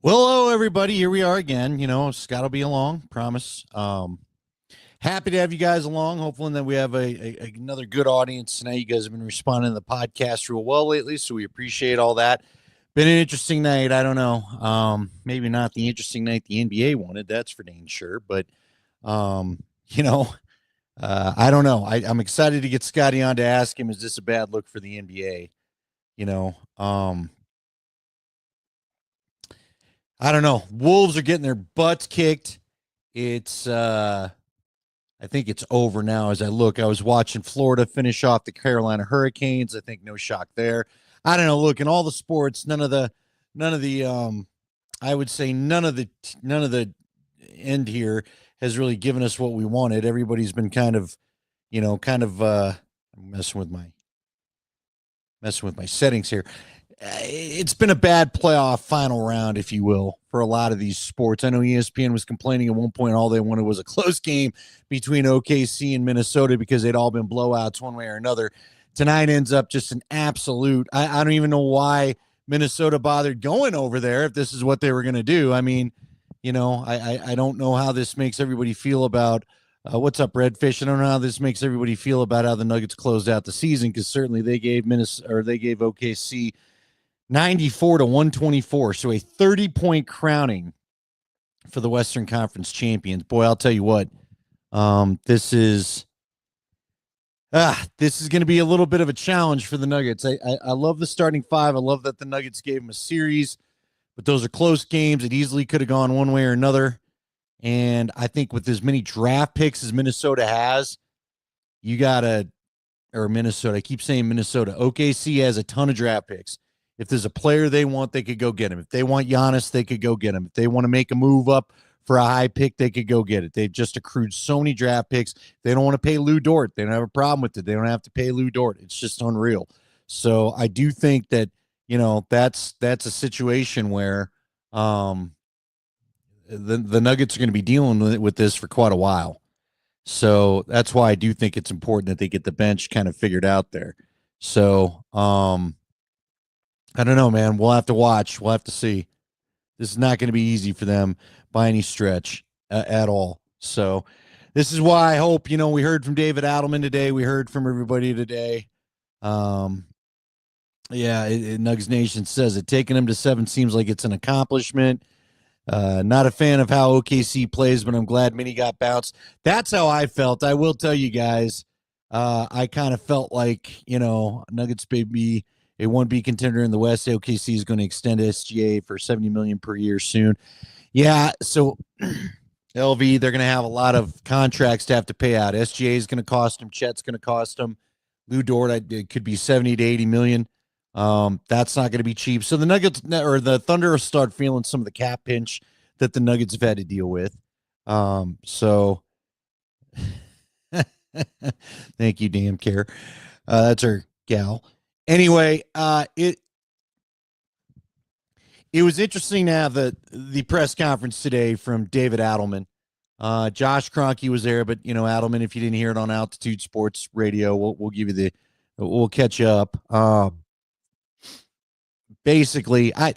Well, hello, everybody. Here we are again. Scott will be along, promise. Happy to have you guys along. Hopefully, that we have another good audience tonight. You guys have been responding to the podcast real well lately, so we appreciate all that. Been an interesting night. I don't know. Maybe not the interesting night the NBA wanted. That's for dang sure. But um, you know, I don't know. I'm excited to get Scotty on to ask him: is this a bad look for the NBA? You know, um, I don't know. Wolves are getting their butts kicked. It's I think it's over now as I look. I was watching Florida finish off the Carolina Hurricanes. I think no shock there. I don't know. Look, in all the sports, none of the I would say none of the end here has really given us what we wanted. Everybody's been kind of messing with my settings here. It's been a bad playoff final round, if you will, for a lot of these sports. I know ESPN was complaining at one point all they wanted was a close game between OKC and Minnesota because they'd all been blowouts one way or another. Tonight ends up just an absolute. I don't even know why Minnesota bothered going over there if this is what they were going to do. I mean, I don't know how this makes everybody feel about what's up, Redfish. I don't know how this makes everybody feel about how the Nuggets closed out the season because certainly they gave OKC 94 to 124. So a 30-point crowning for the Western Conference champions. Boy, I'll tell you what, this is going to be a little bit of a challenge for the Nuggets. I love the starting five. I love that the Nuggets gave them a series, but those are close games. It easily could have gone one way or another. And I think with as many draft picks as Minnesota has, Minnesota. I keep saying Minnesota. OKC has a ton of draft picks. If there's a player they want, they could go get him. If they want Giannis, they could go get him. If they want to make a move up for a high pick, they could go get it. They've just accrued so many draft picks. They don't want to pay Lou Dort. They don't have a problem with it. They don't have to pay Lou Dort. It's just unreal. So I do think that, that's a situation where the Nuggets are going to be dealing with this for quite a while. So that's why I do think it's important that they get the bench kind of figured out there. So I don't know, man. We'll have to watch. We'll have to see. This is not going to be easy for them by any stretch at all. So this is why I hope, we heard from David Adelman today. We heard from everybody today. Nugs Nation says it. Taking them to 7 seems like it's an accomplishment. Not a fan of how OKC plays, but I'm glad Minnie got bounced. That's how I felt. I will tell you guys, I kind of felt like, Nuggets baby, a 1B contender in the West. OKC is going to extend SGA for $70 million per year soon. Yeah, so LV, they're going to have a lot of contracts to have to pay out. SGA is going to cost them. Chet's going to cost them. Lou Dort, it could be 70 to 80 million. That's not going to be cheap. So the Nuggets or the Thunder will start feeling some of the cap pinch that the Nuggets have had to deal with. So thank you, damn care. That's our gal. Anyway, it was interesting to have the press conference today from David Adelman. Josh Kroenke was there, but Adelman, if you didn't hear it on Altitude Sports Radio, we'll give you we'll catch you up. Basically, I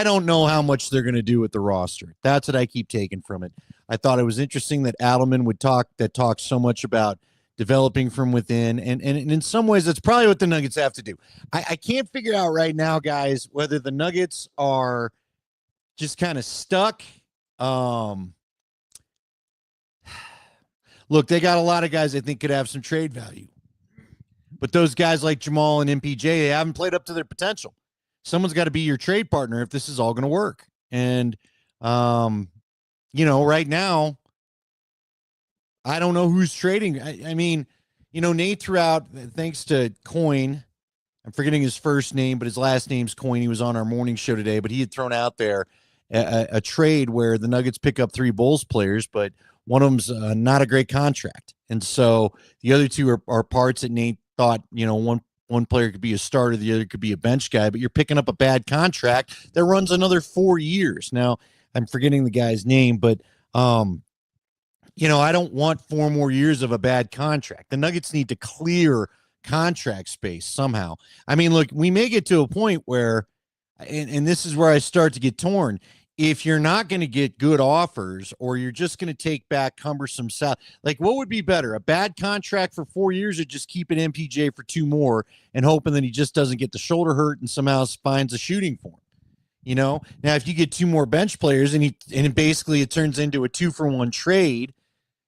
don't know how much they're going to do with the roster. That's what I keep taking from it. I thought it was interesting that Adelman would talk so much about developing from within. And in some ways, that's probably what the Nuggets have to do. I can't figure out right now, guys, whether the Nuggets are just kind of stuck. Look, they got a lot of guys I think could have some trade value. But those guys like Jamal and MPJ, they haven't played up to their potential. Someone's got to be your trade partner if this is all going to work. And, right now, I don't know who's trading. I mean, Nate threw out, thanks to Coin, I'm forgetting his first name, but his last name's Coin. He was on our morning show today, but he had thrown out there a trade where the Nuggets pick up 3 Bulls players, but one of them's not a great contract. And so the other 2 are parts that Nate thought, one player could be a starter, the other could be a bench guy, but you're picking up a bad contract that runs another 4 years. Now, I'm forgetting the guy's name, but I don't want 4 more years of a bad contract. The Nuggets need to clear contract space somehow. I mean, look, we may get to a point where, and this is where I start to get torn. if you're not going to get good offers or you're just going to take back cumbersome salary, like what would be better, a bad contract for 4 years or just keep an MPJ for 2 more and hoping that he just doesn't get the shoulder hurt and somehow finds a shooting form? Now if you get 2 more bench players and basically it turns into a 2-for-1 trade,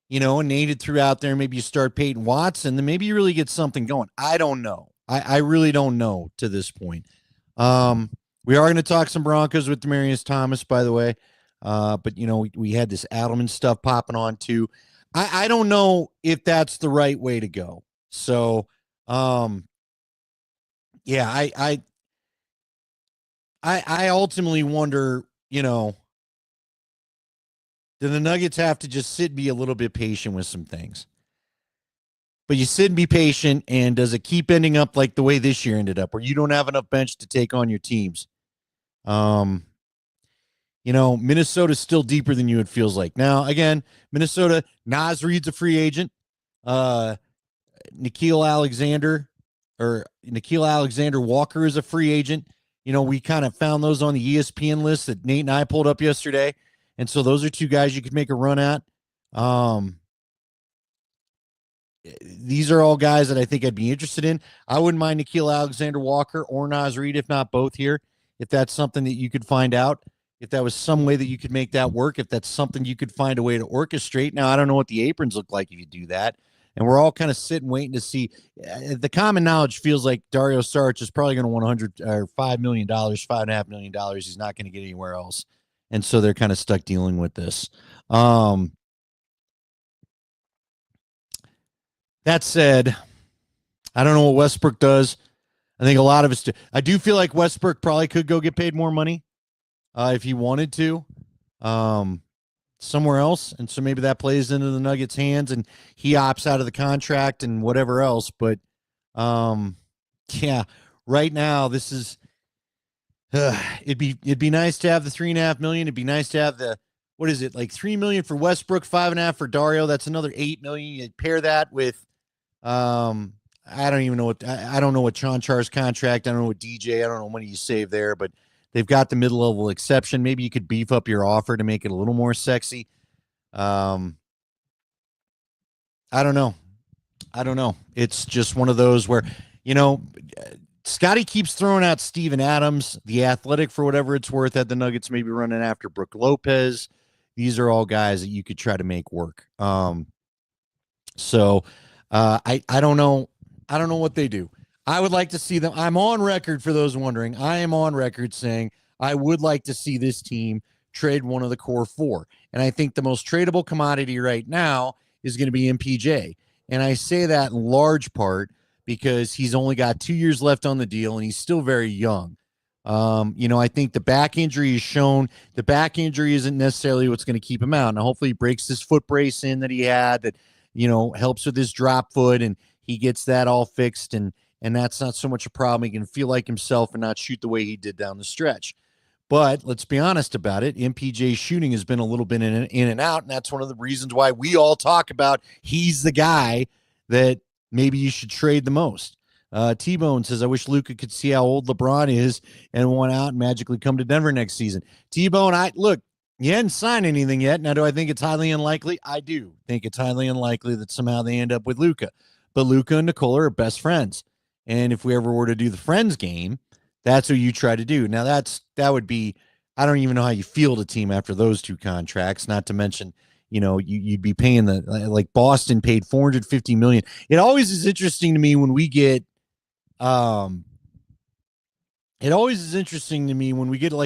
and Nate threw out there, maybe you start Peyton Watson, then maybe you really get something going. I don't know. I really don't know to this point. We are going to talk some Broncos with Demaryius Thomas, by the way. But, we had this Adelman stuff popping on too. I don't know if that's the right way to go. So, yeah, I ultimately wonder, do the Nuggets have to just sit and be a little bit patient with some things? But you sit and be patient, and does it keep ending up like the way this year ended up, where you don't have enough bench to take on your teams? Minnesota's still deeper than you, it feels like. Now, again, Minnesota, Naz Reid's a free agent. Nickeil Alexander Walker is a free agent. We kind of found those on the ESPN list that Nate and I pulled up yesterday. And so those are 2 guys you could make a run at. These are all guys that I think I'd be interested in. I wouldn't mind Nickeil Alexander Walker or Naz Reid, if not both here, if that's something that you could find out, if that was some way that you could make that work, if that's something you could find a way to orchestrate. Now, I don't know what the aprons look like if you do that. And we're all kind of sitting waiting to see. The common knowledge feels like Dario Saric is probably going to want $5 million, $5.5 million. He's not going to get anywhere else. And so they're kind of stuck dealing with this. That said, I don't know what Westbrook does. I think a lot of us do. I do feel like Westbrook probably could go get paid more money if he wanted to somewhere else. And so maybe that plays into the Nuggets' hands and he opts out of the contract and whatever else. But, yeah, right now this is it'd be nice to have the $3.5 million. It'd be nice to have the, what is it, like $3 million for Westbrook, $5.5 million for Dario. That's another $8 million. You pair that with I don't even know what I don't know what Char's contract. I don't know what DJ. I don't know what money you save there, but they've got the mid-level exception. Maybe you could beef up your offer to make it a little more sexy. I don't know. It's just one of those where, Scotty keeps throwing out Steven Adams, the Athletic, for whatever it's worth, at the Nuggets, maybe running after Brook Lopez. These are all guys that you could try to make work. So I don't know. I don't know what they do. I would like to see them. I'm on record, for those wondering. I am on record saying I would like to see this team trade one of the core 4. And I think the most tradable commodity right now is going to be MPJ. And I say that in large part because he's only got 2 years left on the deal and he's still very young. I think the back injury is shown. The back injury isn't necessarily what's going to keep him out. Now, hopefully he breaks this foot brace in that he had that, helps with his drop foot and he gets that all fixed. And that's not so much a problem. He can feel like himself and not shoot the way he did down the stretch. But let's be honest about it. MPJ's shooting has been a little bit in and out. And that's one of the reasons why we all talk about he's the guy that maybe you should trade the most. T-Bone says, I wish Luka could see how old LeBron is and want out and magically come to Denver next season. T-Bone, you hadn't signed anything yet. Now, do I think it's highly unlikely? I do think it's highly unlikely that somehow they end up with Luka. But Luka and Nikola are best friends. And if we ever were to do the friends game, that's what you try to do. Now, that would be, I don't even know how you field a team after those 2 contracts, not to mention, you'd be paying like Boston paid $450 million. It always is interesting to me when we get, like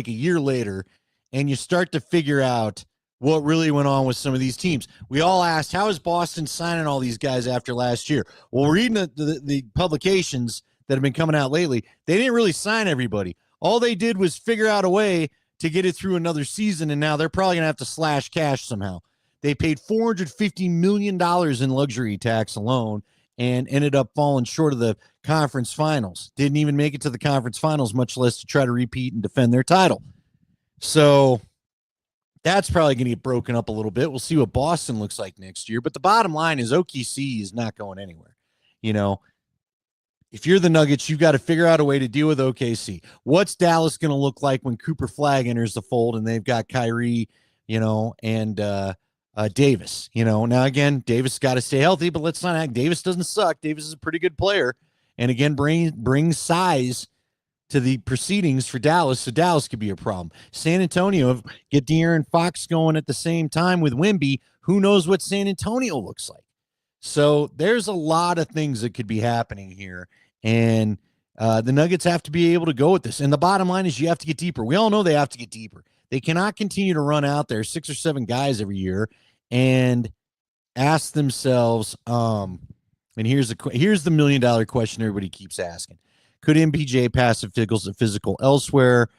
a year later and you start to figure out what really went on with some of these teams. We all asked, how is Boston signing all these guys after last year? Well, reading the publications that have been coming out lately, they didn't really sign everybody. All they did was figure out a way to get it through another season, and now they're probably going to have to slash cash somehow. They paid $450 million in luxury tax alone and ended up falling short of the conference finals. Didn't even make it to the conference finals, much less to try to repeat and defend their title. So that's probably going to get broken up a little bit. We'll see what Boston looks like next year. But the bottom line is OKC is not going anywhere. If you're the Nuggets, you've got to figure out a way to deal with OKC. What's Dallas going to look like when Cooper Flag enters the fold and they've got Kyrie, and Davis? Now again, Davis got to stay healthy, but let's not act. Davis doesn't suck. Davis is a pretty good player, and again, brings size to the proceedings for Dallas, so Dallas could be a problem. San Antonio, get De'Aaron Fox going at the same time with Wemby. Who knows what San Antonio looks like? So there's a lot of things that could be happening here. And the Nuggets have to be able to go with this. And the bottom line is you have to get deeper. We all know they have to get deeper. They cannot continue to run out there 6 or 7 guys every year and ask themselves, and here's the $1 million question everybody keeps asking. Could MPJ pass a physical elsewhere?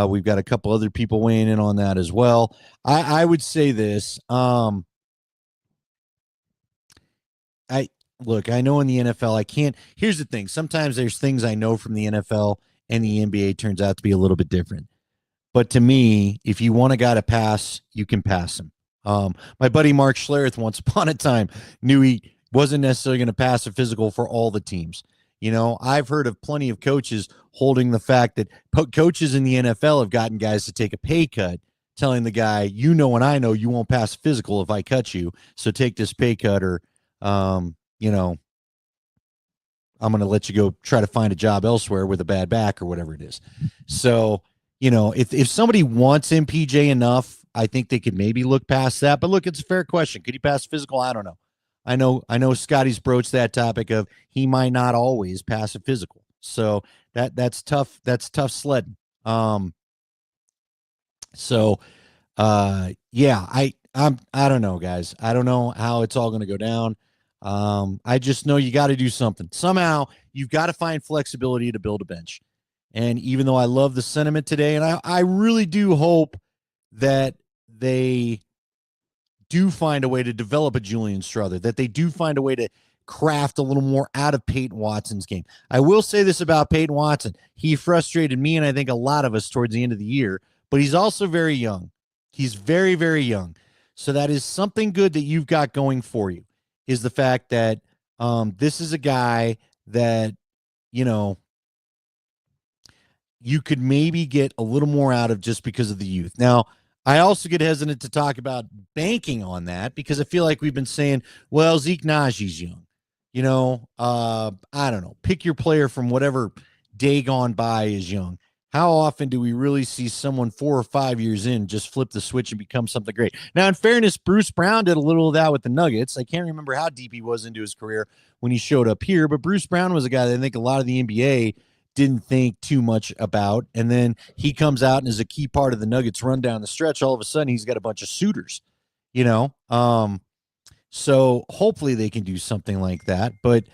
We've got a couple other people weighing in on that as well. I would say this. Look, I know in the NFL, I can't. Here's the thing. Sometimes there's things I know from the NFL and the NBA turns out to be a little bit different. But to me, if you want a guy to pass, you can pass him. My buddy Mark Schlereth once upon a time knew he wasn't necessarily going to pass a physical for all the teams. I've heard of plenty of coaches holding the fact that coaches in the NFL have gotten guys to take a pay cut, telling the guy, and I know you won't pass physical if I cut you, so take this pay cut or, I'm going to let you go try to find a job elsewhere with a bad back or whatever it is. So, if somebody wants MPJ enough, I think they could maybe look past that. But look, it's a fair question. Could he pass physical? I don't know. I know Scotty's broached that topic of he might not always pass a physical. So that's tough. That's tough sledding. Yeah, I don't know, guys. I don't know how it's all going to go down. I just know you got to do something. Somehow you've got to find flexibility to build a bench. And even though I love the sentiment today, and I really do hope that they do find a way to develop a Julian Strother, that they do find a way to craft a little more out of Peyton Watson's game. I will say this about Peyton Watson. He frustrated me and I think a lot of us towards the end of the year, but he's also very young. He's very, very young. So that is something good that you've got going for you, is the fact that this is a guy that, you could maybe get a little more out of just because of the youth. Now, I also get hesitant to talk about banking on that because I feel like we've been saying, well, Zeke Najee's young. I don't know. Pick your player from whatever day gone by is young. How often do we really see someone 4 or 5 years in just flip the switch and become something great? Now, in fairness, Bruce Brown did a little of that with the Nuggets. I can't remember how deep he was into his career when he showed up here, but Bruce Brown was a guy that I think a lot of the NBA didn't think too much about. And then he comes out and is a key part of the Nuggets run down the stretch. All of a sudden, he's got a bunch of suitors, so hopefully they can do something like that. But,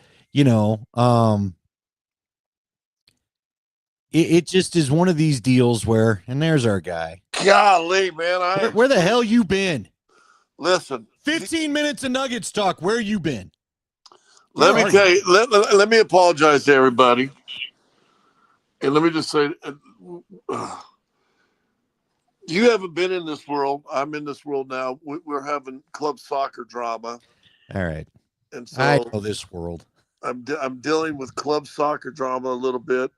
it just is one of these deals where, and there's our guy. Golly, man. Where the hell you been? Listen. 15 minutes of Nuggets talk. Where you been? Let me tell you, let me apologize to everybody. And let me just say, you haven't been in this world. I'm in this world now. We're having club soccer drama. All right. And so I know this world. I'm dealing with club soccer drama a little bit.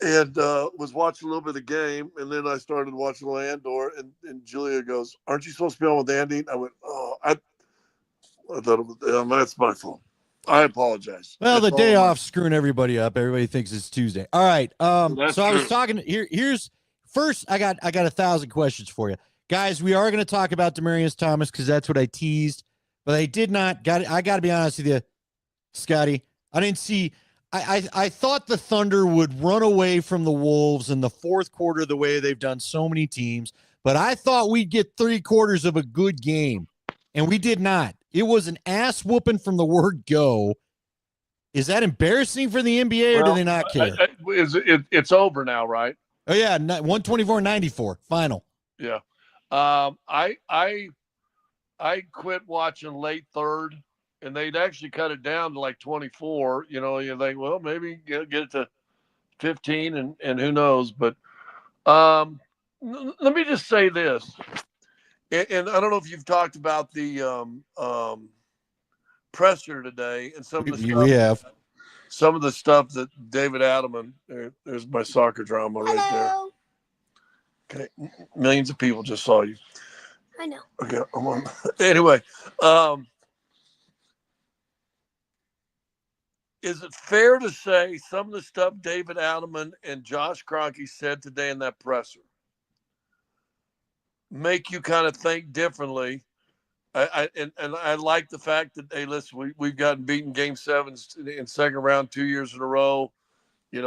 And was watching a little bit of the game. And then I started watching Landor. And Julia goes, "Aren't you supposed to be on with Andy?" I went, "Oh, I thought it was, that's my fault. I apologize." Well, the day off screwing everybody up. Everybody thinks it's Tuesday. All right. So I was talking here's first. I got 1,000 questions for you guys. We are going to talk about Demaryius Thomas because that's what I teased, but I did not I got to be honest with you, Scotty. I didn't see. I thought the Thunder would run away from the Wolves in the fourth quarter the way they've done so many teams, but I thought we'd get 3/4 of a good game, and we did not. It was an ass whooping from the word go. Is that embarrassing for the NBA, or do they not care? It's over now, right? Oh, yeah, 124-94, final. Yeah. I quit watching late third, and they'd actually cut it down to like 24. You think, well, maybe get it to 15, and who knows. But let me just say this. And I don't know if you've talked about the presser today and some of the stuff. We have. some of the stuff that David Adelman, there's my soccer drama right there. Okay. Millions of people just saw you. I know. Okay. I'm on. Anyway, is it fair to say some of the stuff David Adelman and Josh Kroenke said today in that presser make you kind of think differently? And I like the fact that, hey, listen, we've gotten beaten game sevens in second round 2 years in a row.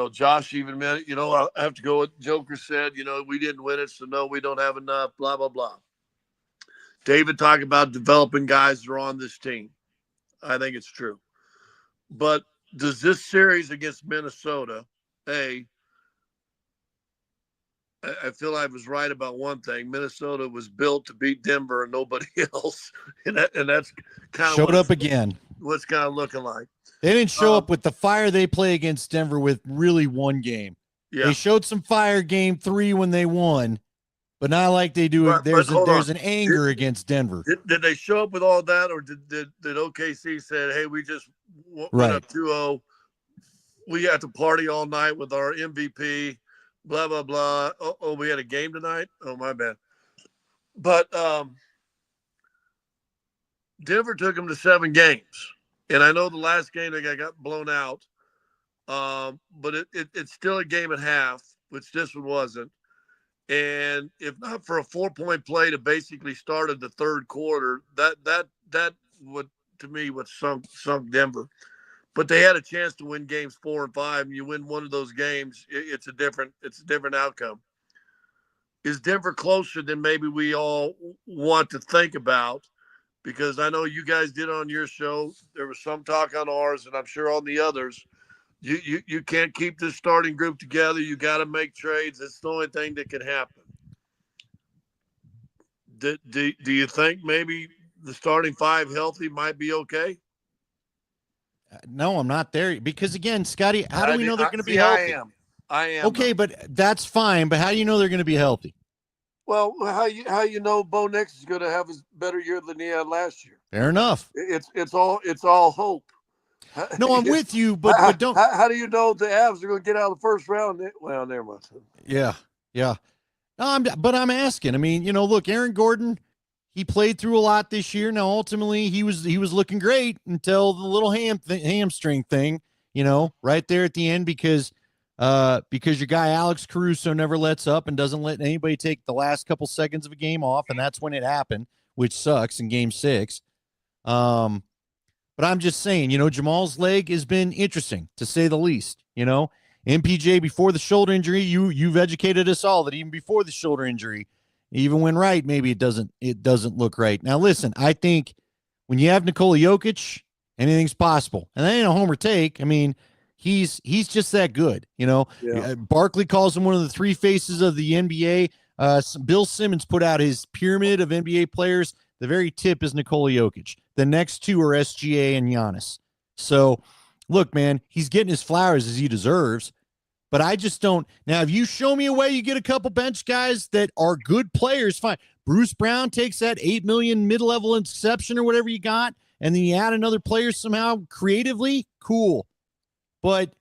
Josh even admitted, I have to go with Joker said, we didn't win it, so no, we don't have enough, blah, blah, blah. David talked about developing guys that are on this team. I think it's true. But does this series against Minnesota, I feel I was right about one thing. Minnesota was built to beat Denver and nobody else, and that's kind of showed up again. What's kind of looking like. They didn't show up with the fire they play against Denver with really one game. Yeah. They showed some fire game 3 when they won, but not like they do. There's an anger against Denver. Did they show up with all that, or did OKC said, "Hey, we just went up 2-0. We got to party all night with our MVP." Blah, blah, blah. Oh, we had a game tonight? Oh, my bad. But Denver took them to 7 games. And I know the last game they got blown out. But it's still a game and a half, which this one wasn't. And if not for a 4-point play to basically started the third quarter, that would, to me, what sunk Denver. But they had a chance to win games 4 and 5, and you win one of those games, it's a different outcome. Is Denver closer than maybe we all want to think about? Because I know you guys did on your show. There was some talk on ours, and I'm sure on the others. You can't keep this starting group together. You got to make trades. It's the only thing that can happen. Do you think maybe the starting 5 healthy might be okay? No, I'm not there because again, Scotty, how do we know they're going to be healthy? I am. Okay, but that's fine. But how do you know they're going to be healthy? Well, how you know Bo Nix is going to have a better year than he had last year? Fair enough. It's all hope. No, I'm with you, but don't. How do you know the Avs are going to get out of the first round? Well, never mind. Yeah. No, I'm asking. I mean, look, Aaron Gordon. He played through a lot this year. Now, ultimately, he was looking great until the little hamstring thing, right there at the end because your guy Alex Caruso never lets up and doesn't let anybody take the last couple seconds of a game off, and that's when it happened, which sucks in Game 6. But I'm just saying, Jamal's leg has been interesting to say the least. MPJ before the shoulder injury, you've educated us all that even before the shoulder injury. Even when right, maybe it doesn't look right. Now, listen, I think when you have Nikola Jokic, anything's possible. And that ain't a homer take. I mean, he's just that good, Yeah. Barkley calls him one of the 3 faces of the NBA. Bill Simmons put out his pyramid of NBA players. The very tip is Nikola Jokic. The next 2 are SGA and Giannis. So, look, man, he's getting his flowers as he deserves. But I just don't. Now, if you show me a way you get a couple bench guys that are good players, fine. Bruce Brown takes that $8 million mid-level exception or whatever you got, and then you add another player somehow creatively, cool. But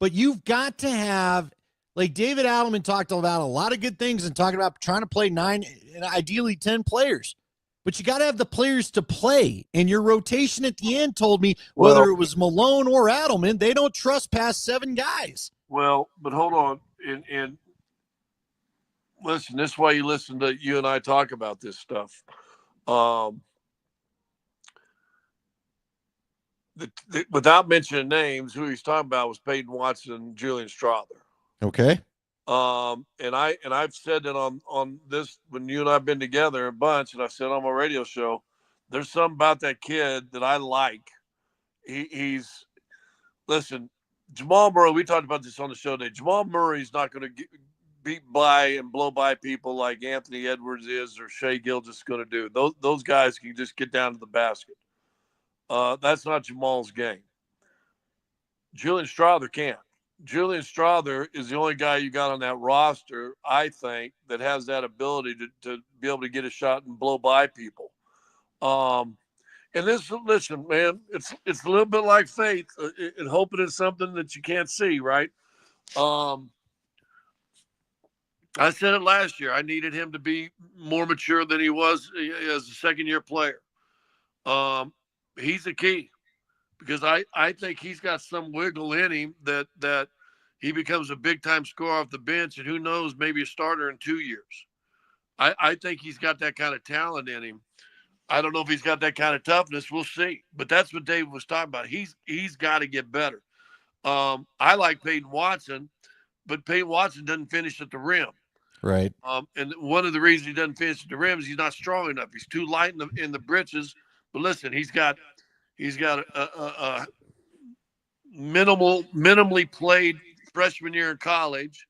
you've got to have, like David Adelman talked about a lot of good things and talking about trying to play 9 and ideally 10 players. But you got to have the players to play. And your rotation at the end told me whether it was Malone or Adelman, they don't trust past 7 guys. Well, but hold on, and listen. This is why you listen to you and I talk about this stuff. Without mentioning names, who he's talking about was Peyton Watson and Julian Strawther. Okay. And I've said that on this when you and I've been together a bunch, and I've said on my radio show, there's something about that kid that I like. He's listen. Jamal Murray, we talked about this on the show today. Jamal Murray's not going to beat by and blow by people like Anthony Edwards is or Shai Gilgeous going to do. Those guys can just get down to the basket. That's not Jamal's game. Julian Strawther can't. Julian Strawther is the only guy you got on that roster, I think, that has that ability to be able to get a shot and blow by people. And this, listen, man, it's a little bit like faith and hoping it's something that you can't see, right? Um, I said it last year. I needed him to be more mature than he was as a second year player. Um, he's the key because I think he's got some wiggle in him that he becomes a big time scorer off the bench, and who knows, maybe a starter in 2 years. I think he's got that kind of talent in him. I don't know if he's got that kind of toughness. We'll see. But that's what David was talking about. He's got to get better. I like Peyton Watson, but Peyton Watson doesn't finish at the rim. Right. And one of the reasons he doesn't finish at the rim is he's not strong enough. He's too light in the britches. But listen, he's got a minimally played freshman year in college,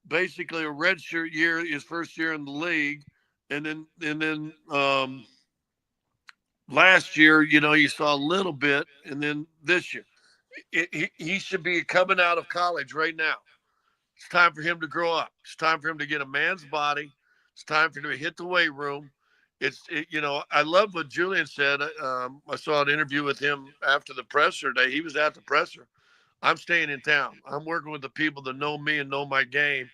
basically a redshirt year, his first year in the league, and then last year, you saw a little bit, and then this year, he should be coming out of college right now. It's time for him to grow up. It's time for him to get a man's body. It's time for him to hit the weight room. I love what Julian said. I saw an interview with him after the presser day. He was at the presser. I'm staying in town. I'm working with the people that know me and know my game.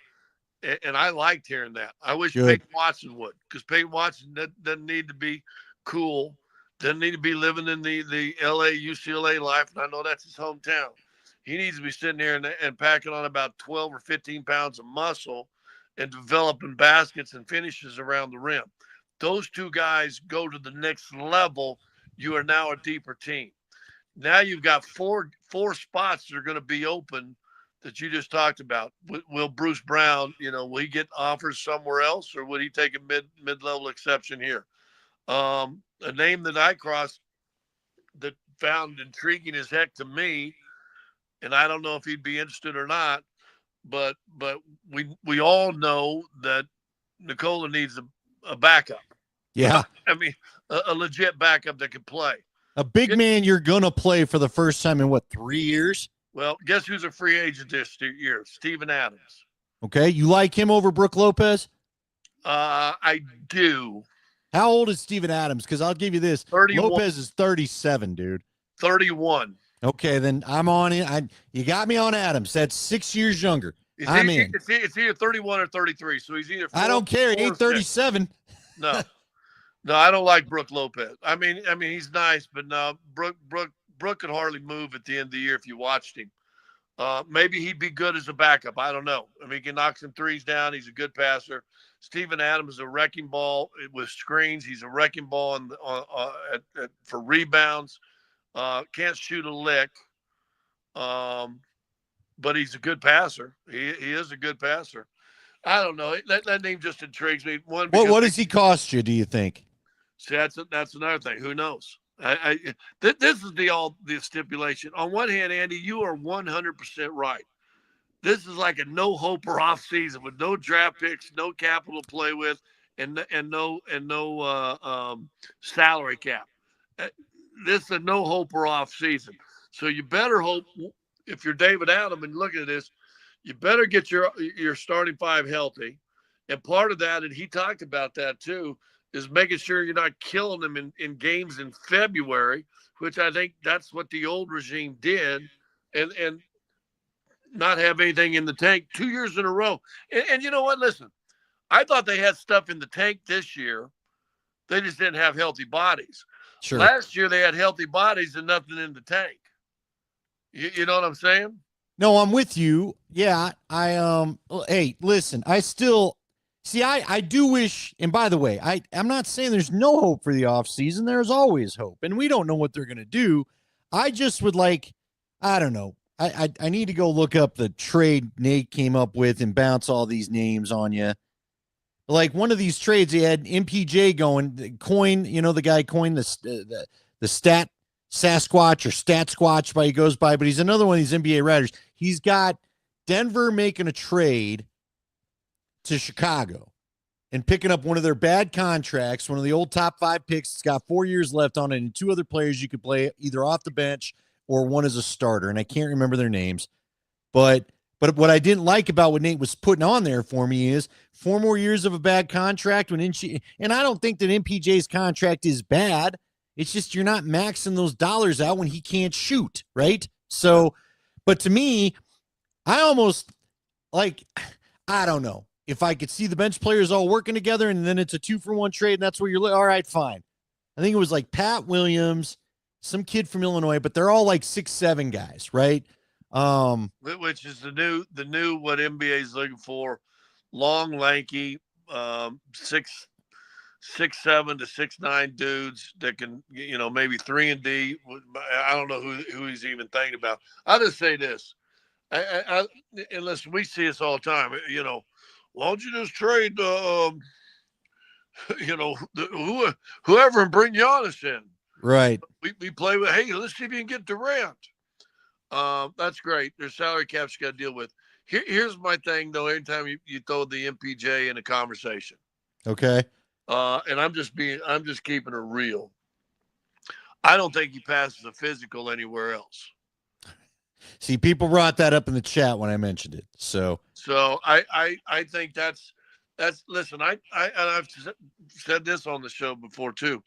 And I liked hearing that. I wish Peyton Watson would, because Peyton Watson doesn't need to be cool, doesn't need to be living in the LA, UCLA life. And I know that's his hometown. He needs to be sitting there and packing on about 12 or 15 pounds of muscle and developing baskets and finishes around the rim. Those two guys go to the next level. You are now a deeper team. Now you've got four spots that are going to be open that you just talked about. Will Bruce Brown, will he get offers somewhere else, or would he take a mid-level exception here? A name that I crossed that found intriguing as heck to me, and I don't know if he'd be interested or not, but we all know that Nikola needs a backup. Yeah. I mean, a legit backup that can play. A big man you're going to play for the first time in, 3 years? Well, guess who's a free agent this year? Steven Adams. Okay. You like him over Brook Lopez? I do. How old is Steven Adams? Because I'll give you this. 31. Lopez is 37, dude. 31. Okay, then I'm on it. You got me on Adams. That's 6 years younger. I'm in. It's either 31 or 33. So he's either. I don't care. He ain't 37. No, I don't like Brook Lopez. I mean, he's nice, but no, Brook could hardly move at the end of the year if you watched him. Maybe he'd be good as a backup. I don't know. I mean, he can knock some threes down. He's a good passer. Steven Adams is a wrecking ball with screens. He's a wrecking ball for rebounds. Can't shoot a lick, but he's a good passer. He is a good passer. I don't know. That name just intrigues me. What does he cost you, do you think? See, that's another thing. Who knows? This is the stipulation. On one hand, Andy, you are 100% right. This is like a no-hoper off season with no draft picks, no capital to play with, and no salary cap. This is a no-hoper off season. So you better hope, if you're David Adam and looking at this, you better get your starting five healthy. And part of that, and he talked about that too, is making sure you're not killing them in games in February, which I think that's what the old regime did, and not have anything in the tank 2 years in a row. And you know what? Listen, I thought they had stuff in the tank this year. They just didn't have healthy bodies. Sure. Last year they had healthy bodies and nothing in the tank. You know what I'm saying? No, I'm with you. Yeah, hey, listen, I still see, I do wish, and by the way, I'm not saying there's no hope for the offseason. There's always hope, and we don't know what they're going to do. I just would like, I don't know. I need to go look up the trade Nate came up with and bounce all these names on you. Like one of these trades, he had MPJ going, coin, the guy coined the stat Sasquatch or Stat Squatch by he goes by, but he's another one of these NBA writers. He's got Denver making a trade to Chicago and picking up one of their bad contracts, one of the old top 5 picks. It's got 4 years left on it, and 2 other players you could play either off the bench or one as a starter, and I can't remember their names. But what I didn't like about what Nate was putting on there for me is 4 more years of a bad contract and I don't think that MPJ's contract is bad. It's just you're not maxing those dollars out when he can't shoot, right? So, but to me, I almost like, I don't know. If I could see the bench players all working together and then it's a 2-for-1 trade and that's where you're all right, fine. I think it was like Pat Williams, some kid from Illinois, but they're all like 6'7" guys, right? Which is the new what NBA is looking for: long, lanky, 6'7" to 6'9" dudes that can, maybe 3-and-D. I don't know who he's even thinking about. I'll just say this: and listen, we see this all the time. Why don't you just trade, whoever and bring Giannis in? Right. We play with. Hey, let's see if you can get Durant. That's great. There's salary caps you got to deal with. Here's my thing, though. Anytime you throw the MPJ in a conversation, okay, and I'm just keeping it real. I don't think he passes a physical anywhere else. See, people brought that up in the chat when I mentioned it. So I think that's listen. I've said this on the show before too.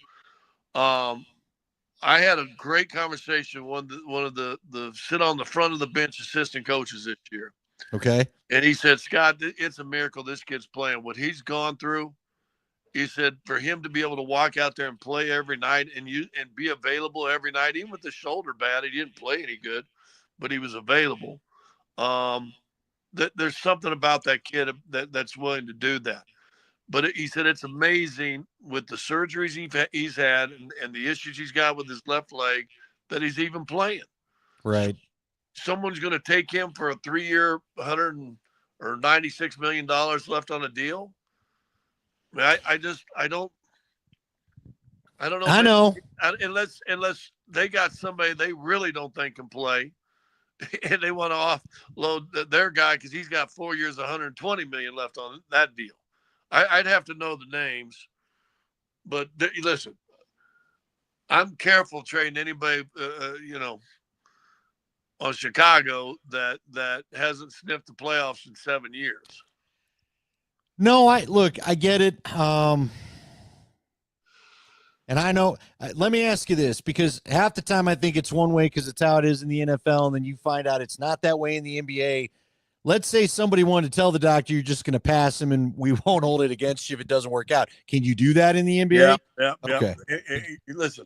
I had a great conversation with one of the sit on the front of the bench assistant coaches this year. Okay. And he said, Scott, it's a miracle this kid's playing. What he's gone through, he said, for him to be able to walk out there and play every night and be available every night, even with the shoulder bad, he didn't play any good, but he was available. There's something about that kid that's willing to do that. But he said it's amazing with the surgeries he's had and the issues he's got with his left leg that he's even playing. Right. Someone's going to take him for a 3-year, $96 million left on a deal. I don't know. I know. Unless they got somebody they really don't think can play, and they want to offload their guy because he's got 4 years, $120 million left on that deal. I'd have to know the names, but listen, I'm careful trading anybody, on Chicago that hasn't sniffed the playoffs in 7 years. No, I get it. And I know, let me ask you this, because half the time I think it's one way because it's how it is in the NFL, and then you find out it's not that way in the NBA. Let's say somebody wanted to tell the doctor you're just going to pass him and we won't hold it against you if it doesn't work out. Can you do that in the NBA? Yeah. Okay. Listen,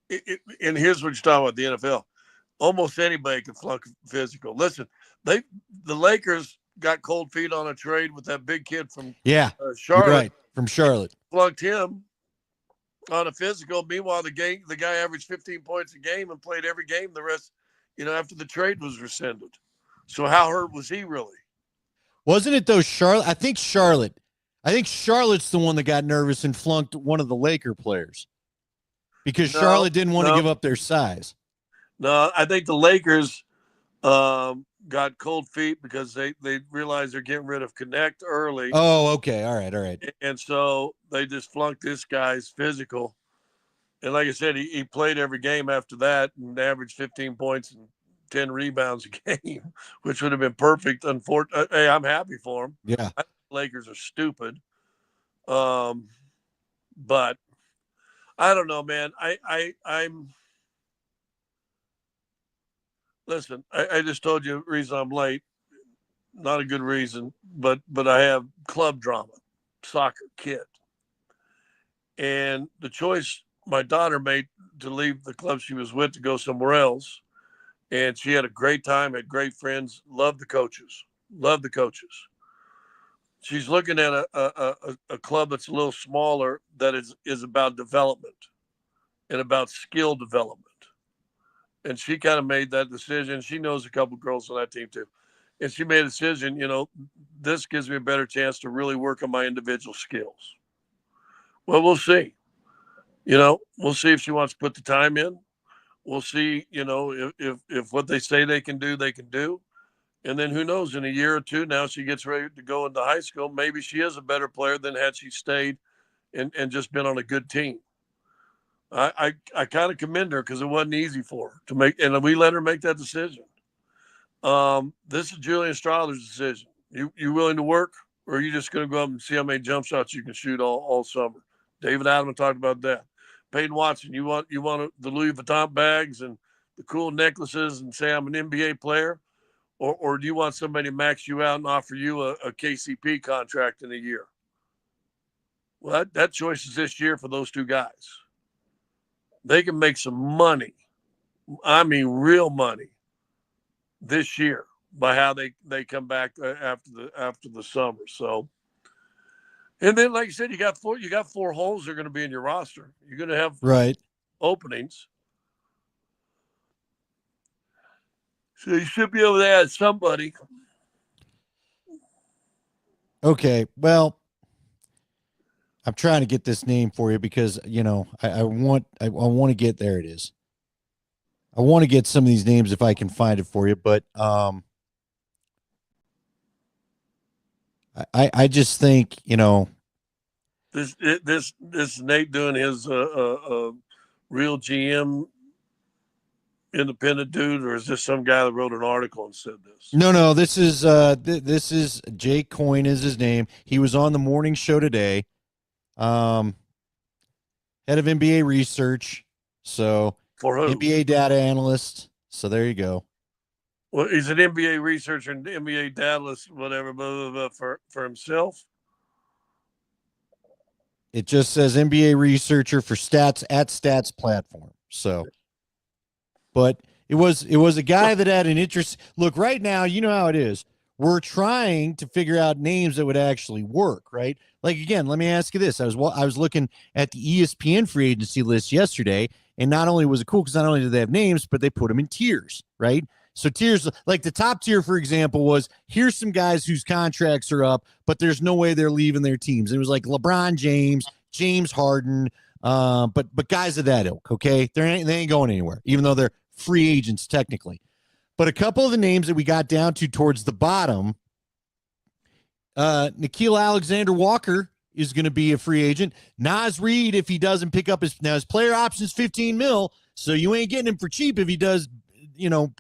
and here's what you're talking about, the NFL. Almost anybody can flunk physical. Listen, the Lakers got cold feet on a trade with that big kid from Charlotte. Right, from Charlotte. Flunked him on a physical. Meanwhile, the guy averaged 15 points a game and played every game the rest, after the trade was rescinded. So how hurt was he really? Wasn't it though, Charlotte? I think Charlotte's the one that got nervous and flunked one of the Laker players because Charlotte didn't want to give up their size. No, I think the Lakers got cold feet because they realized they're getting rid of Connect early. Oh, okay. All right. And so they just flunked this guy's physical. And like I said, he played every game after that and averaged 15 points and 10 rebounds a game, which would have been perfect. Unfortunately, hey, I'm happy for him. Yeah. I think the Lakers are stupid. But I don't know, man. I'm listen, I just told you the reason I'm late. Not a good reason, but I have club drama, soccer kid. And the choice my daughter made to leave the club she was with to go somewhere else. And she had a great time, had great friends, loved the coaches. She's looking at a club that's a little smaller that is about development and about skill development. And she kind of made that decision. She knows a couple girls on that team too. And she made a decision, this gives me a better chance to really work on my individual skills. Well, we'll see. We'll see if she wants to put the time in. We'll see, if what they say they can do, they can do. And then who knows, in a year or two, now she gets ready to go into high school. Maybe she is a better player than had she stayed and just been on a good team. I kind of commend her because it wasn't easy for her to make, and we let her make that decision. This is Julian Strahler's decision. You willing to work, or are you just going to go up and see how many jump shots you can shoot all summer? David Adams talked about that. Peyton Watson, you want the Louis Vuitton bags and the cool necklaces and say I'm an NBA player, or do you want somebody to max you out and offer you a KCP contract in a year? Well, that choice is this year for those two guys. They can make some money. I mean, real money this year by how they come back after the summer. So, and then like you said, you got four holes that are going to be in your roster. You're going to have Right. openings, so you should be able to add somebody. Okay. Well, I'm trying to get this name for you because I want to get there. It is. I want to get some of these names if I can find it for you, but I just think This is Nate doing his real GM independent dude, or is this some guy that wrote an article and said this? No, this is Jake Coyne is his name. He was on the morning show today. Head of NBA research. So For who? NBA data analyst. So there you go. Well, he's an NBA researcher and NBA data, whatever, blah, blah, blah, for himself. It just says NBA researcher for Stats platform. So, but it was a guy that had an interest. Look, right now, you know how it is. We're trying to figure out names that would actually work, right? Like, again, let me ask you this. I was looking at the ESPN free agency list yesterday, and not only was it cool because not only did they have names, but they put them in tiers, right? So tiers, like the top tier, for example, was here's some guys whose contracts are up, but there's no way they're leaving their teams. It was like LeBron James, James Harden, but guys of that ilk, okay? They ain't going anywhere, even though they're free agents technically. But a couple of the names that we got down to towards the bottom, Nickeil Alexander-Walker is going to be a free agent. Naz Reid, if he doesn't pick up his player option is $15 million, so you ain't getting him for cheap if he does,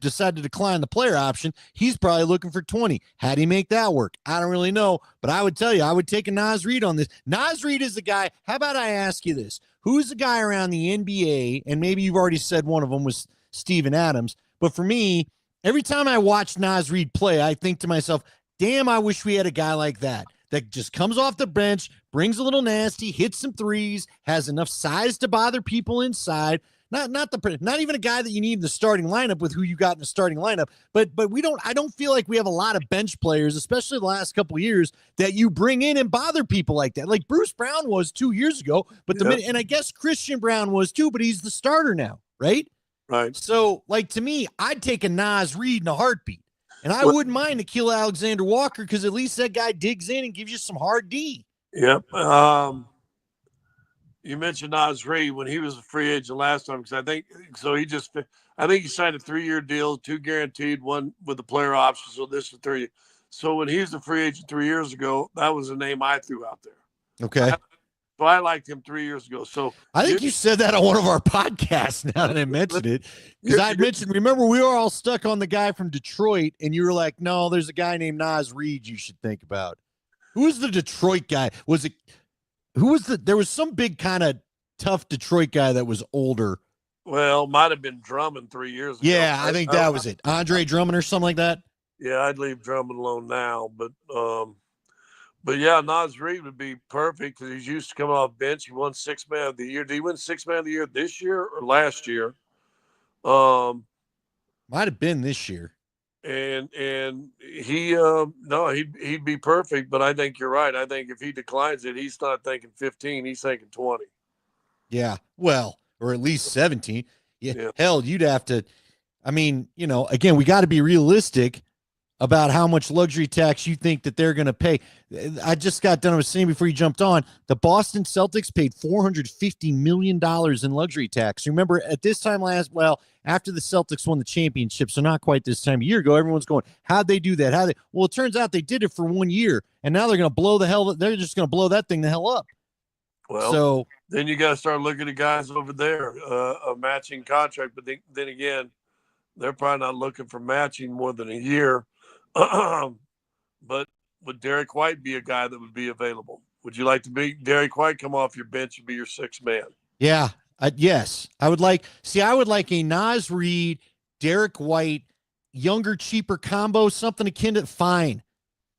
decide to decline the player option. He's probably looking for 20. How do you make that work? I don't really know, but I would tell you, I would take a Naz Reid on this. Naz Reid is the guy. How about I ask you this? Who's the guy around the NBA? And maybe you've already said one of them was Steven Adams, but for me, every time I watch Naz Reid play, I think to myself, damn, I wish we had a guy like that just comes off the bench, brings a little nasty, hits some threes, has enough size to bother people inside. Not even a guy that you need in the starting lineup with who you got in the starting lineup. But I don't feel like we have a lot of bench players, especially the last couple of years, that you bring in and bother people like that. Like Bruce Brown was 2 years ago, but and I guess Christian Brown was too, but he's the starter now, right? Right. So, like, to me, I'd take a Naz Reid in a heartbeat. And I wouldn't mind Nickeil Alexander-Walker because at least that guy digs in and gives you some hard D. Yep. You mentioned Naz Reid when he was a free agent last time, because I think he signed a 3-year deal, 2 guaranteed, 1 with the player option. So this is 3. So when he was a free agent 3 years ago, that was a name I threw out there. Okay. So I liked him 3 years ago. So I think you said that on one of our podcasts now that I mentioned it. Because I mentioned, remember, we were all stuck on the guy from Detroit, and you were like, no, there's a guy named Naz Reid you should think about. Who was the Detroit guy? There was some big kind of tough Detroit guy that was older. Well, might have been Drummond 3 years ago. Yeah, I think that was it. Andre Drummond or something like that. Yeah, I'd leave Drummond alone now, but yeah, Naz Reid would be perfect because he's used to coming off bench. He won 6th man of the year. Did he win 6th man of the year this year or last year? Might have been this year. And he'd be perfect. But I think you're right. I think if he declines it, he's not thinking 15. He's thinking 20. Yeah, well, or at least 17. Yeah. Hell, you'd have to. I mean, again, we got to be realistic about how much luxury tax you think that they're going to pay. I just got done. I was saying before you jumped on, the Boston Celtics paid $450 million in luxury tax. Remember, at this time after the Celtics won the championship, so not quite this time a year ago, everyone's going, how'd they do that? Well, it turns out they did it for 1 year, and now they're going to they're just going to blow that thing the hell up. Well, so then you got to start looking at guys over there, a matching contract. But then again, they're probably not looking for matching more than a year. But would Derek White be a guy that would be available? Would you like to be Derek White, come off your bench and be your 6th man? Yeah, Yes, I would like. See, I would like a Nas Reed, Derek White, younger, cheaper combo, something akin to fine,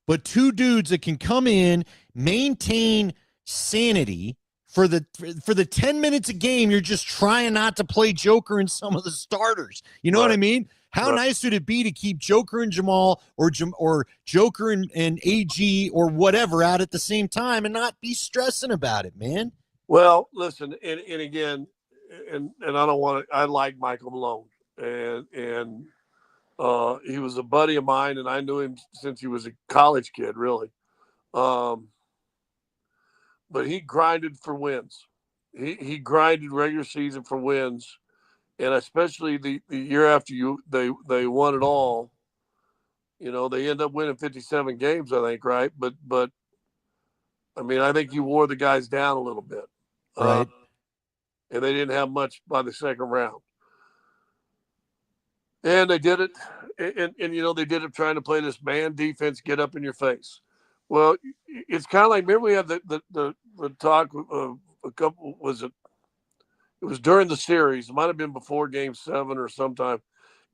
but two dudes that can come in, maintain sanity for the 10 minutes a game. You're just trying not to play Joker and some of the starters. You know what I mean? How nice would it be to keep Joker and Jamal or Joker and AG or whatever out at the same time and not be stressing about it, man? Well, listen, and again, and I don't want to. I like Michael Malone, and he was a buddy of mine, and I knew him since he was a college kid, really. Um, but he grinded for wins. He grinded regular season for wins, and especially the year after they won it all. You know, they end up winning 57 games, I think, right? But I mean, I think you wore the guys down a little bit, Right. and they didn't have much by the second round. And they did it, and you know they did it trying to play this man defense, get up in your face. Well, it's kind of like, remember we had the talk a couple, was it? It was during the series. It might have been before Game 7 or sometime,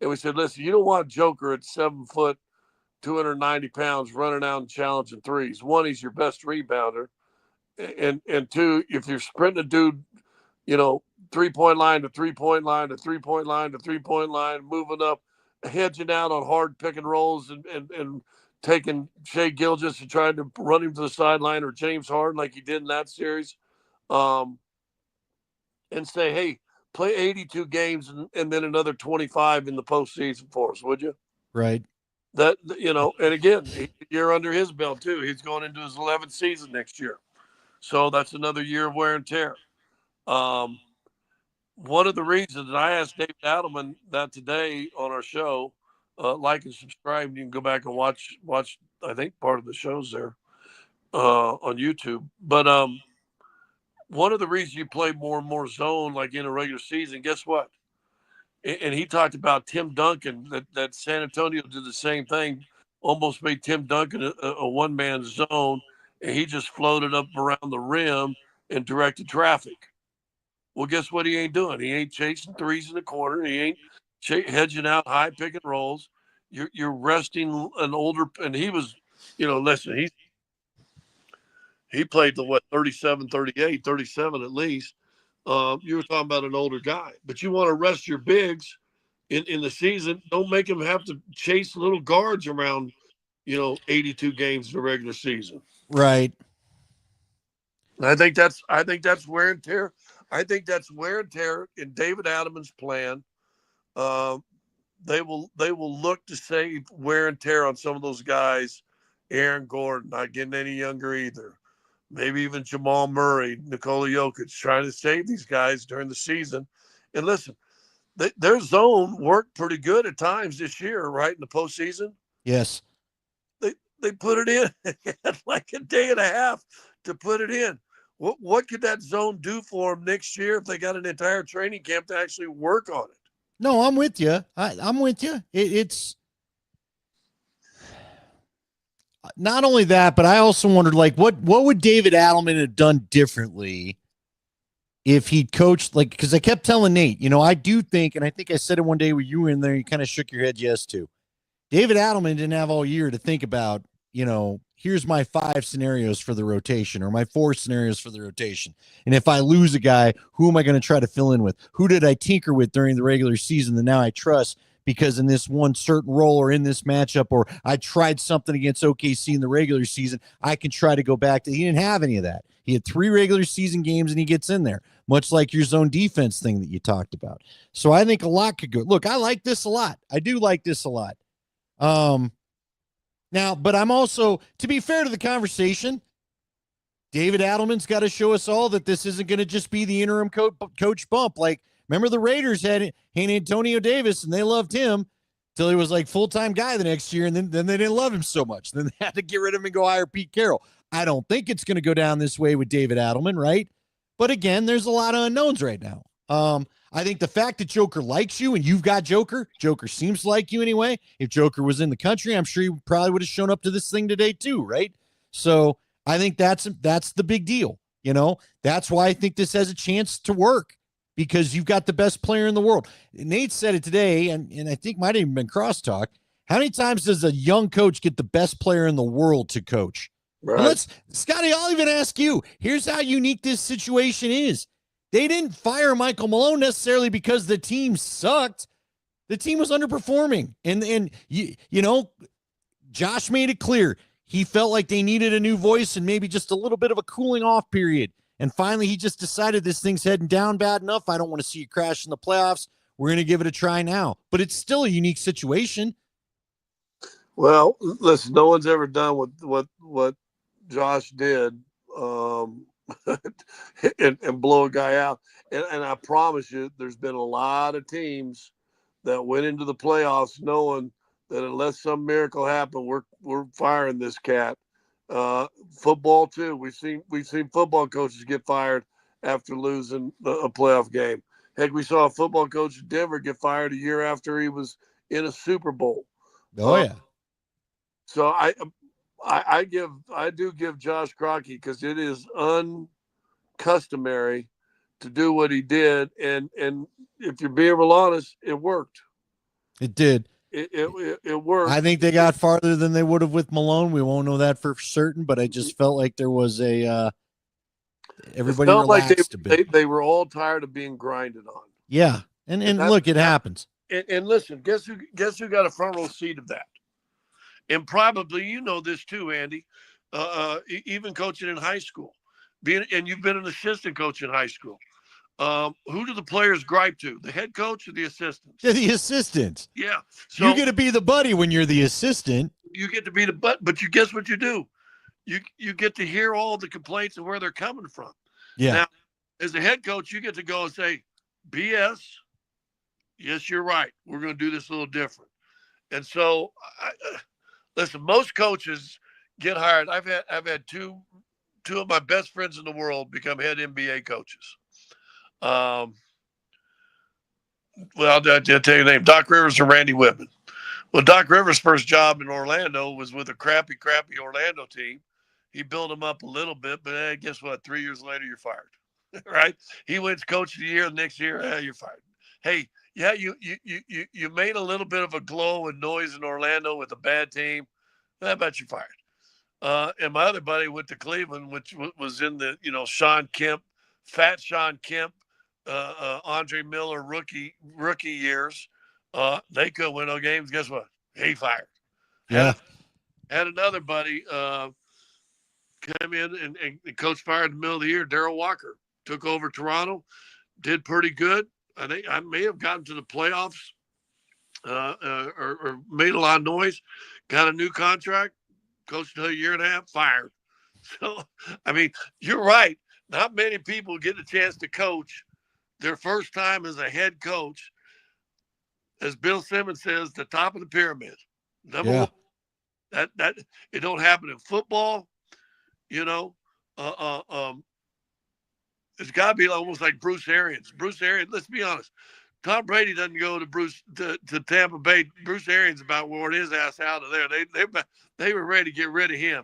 and we said, listen, you don't want Joker at 7 foot, 290 pounds, running out and challenging threes. One, he's your best rebounder, and two, if you're sprinting a dude, you know, 3-point line to 3-point line to 3-point line to 3-point line, moving up, hedging out on hard pick and rolls and taking Shea Gilgis and trying to run him to the sideline, or James Harden like he did in that series, and say, hey, play 82 games and then another 25 in the postseason for us, would you? Right. That, you know, and again, you're under his belt too. He's going into his 11th season next year. So that's another year of wear and tear. One of the reasons that I asked David Adelman that today on our show, like and subscribe. You can go back and watch. I think part of the shows there on YouTube. But one of the reasons you play more and more zone, like in a regular season, guess what? And he talked about Tim Duncan. That San Antonio did the same thing. Almost made Tim Duncan a one-man zone, and he just floated up around the rim and directed traffic. Well, guess what he ain't doing? He ain't chasing threes in the corner. He ain't hedging out high pick and rolls. You're resting an older, and he was, you know, listen, he played to what, 37, 38, 37 at least. You were talking about an older guy, but you want to rest your bigs in the season. Don't make them have to chase little guards around, you know, 82 games in the regular season. Right. I think that's wear and tear. I think that's wear and tear in David Adelman's plan. They will look to save wear and tear on some of those guys. Aaron Gordon not getting any younger either. Maybe even Jamal Murray, Nikola Jokic, trying to save these guys during the season. And listen, their zone worked pretty good at times this year, right, in the postseason. Yes. They put it in. They had like a day and a half to put it in. What could that zone do for them next year if they got an entire training camp to actually work on it? No, I'm with you. I'm with you. It's not only that, but I also wondered, like, what would David Adelman have done differently if he'd coached, like, because I kept telling Nate, you know, I do think, and I think I said it one day when you were in there, you kind of shook your head yes to. David Adelman didn't have all year to think about, you know, here's my 5 scenarios for the rotation or my 4 scenarios for the rotation. And if I lose a guy, who am I going to try to fill in with? Who did I tinker with during the regular season that now I trust because in this one certain role or in this matchup, or I tried something against OKC in the regular season, I can try to go back to. He didn't have any of that. He had 3 regular season games and he gets in there, much like your zone defense thing that you talked about. So I think a lot could go. Look, I like this a lot. I do like this a lot. Now, but I'm also, to be fair to the conversation, David Adelman's got to show us all that this isn't going to just be the interim coach bump. Like, remember the Raiders had Antonio Davis and they loved him till he was like full-time guy the next year. And then they didn't love him so much. Then they had to get rid of him and go hire Pete Carroll. I don't think it's going to go down this way with David Adelman, right? But again, there's a lot of unknowns right now. I think the fact that Joker likes you and you've got Joker seems to like you anyway. If Joker was in the country, I'm sure he probably would have shown up to this thing today too, right? So I think that's the big deal. You know, that's why I think this has a chance to work. because you've got the best player in the world. Nate said it today, and I think might have even been crosstalk. How many times does a young coach get the best player in the world to coach? Right. And Scotty, I'll even ask you. Here's how unique this situation is. They didn't fire Michael Malone necessarily because the team sucked. The team was underperforming. And you know, Josh made it clear. He felt like they needed a new voice and maybe just a little bit of a cooling off period. And finally, he just decided this thing's heading down bad enough. I don't want to see you crash in the playoffs. We're going to give it a try now. But it's still a unique situation. Well, listen, no one's ever done what Josh did and blow a guy out. And I promise you, there's been a lot of teams that went into the playoffs knowing that unless some miracle happened, we're firing this cat. Football too. We've seen football coaches get fired after losing a playoff game. Heck, we saw a football coach in Denver get fired a year after he was in a Super Bowl. Oh yeah. So I do give Josh Crockett, because it is uncustomary to do what he did, and if you're being real honest, it worked. It did. It worked. I think they got farther than they would have with Malone. We won't know that for certain, but I just felt like there was everybody relaxed a bit. They were all tired of being grinded on. Yeah, and look, it happens. And listen, guess who got a front row seat of that? And probably you know this too, Andy. Even coaching in high school, and you've been an assistant coach in high school. Who do the players gripe to? The head coach or the assistants? Yeah, the assistants. Yeah. So you get to be the buddy when you're the assistant. You get to be the butt, but you guess what you do? You get to hear all the complaints and where they're coming from. Yeah. Now, as a head coach, you get to go and say, BS. Yes, you're right. We're going to do this a little different. And so, listen, most coaches get hired. I've had two of my best friends in the world become head NBA coaches. Well, I'll tell you the name, Doc Rivers and Randy Whitman. Well, Doc Rivers' first job in Orlando was with a crappy Orlando team. He built them up a little bit, but guess what? 3 years later, you're fired, right? He wins Coach of the Year the next year. You're fired. Hey, yeah, you made a little bit of a glow and noise in Orlando with a bad team. I bet you're fired. And my other buddy went to Cleveland, which was in the Sean Kemp, fat Sean Kemp, Andre Miller rookie years. They could win no games. Guess what? He fired. Yeah. Had another buddy come in and coach fired in the middle of the year. Darrell Walker took over Toronto, did pretty good. I think I may have gotten to the playoffs or made a lot of noise. Got a new contract, coached a year and a half, fired. So, I mean, you're right. Not many people get a chance to coach their first time as a head coach. As Bill Simmons says, the top of the pyramid. Number one, that it don't happen in football. It's got to be almost like Bruce Arians. Bruce Arians, let's be honest. Tom Brady doesn't go to Tampa Bay. Bruce Arians about wore his ass out of there. They were ready to get rid of him.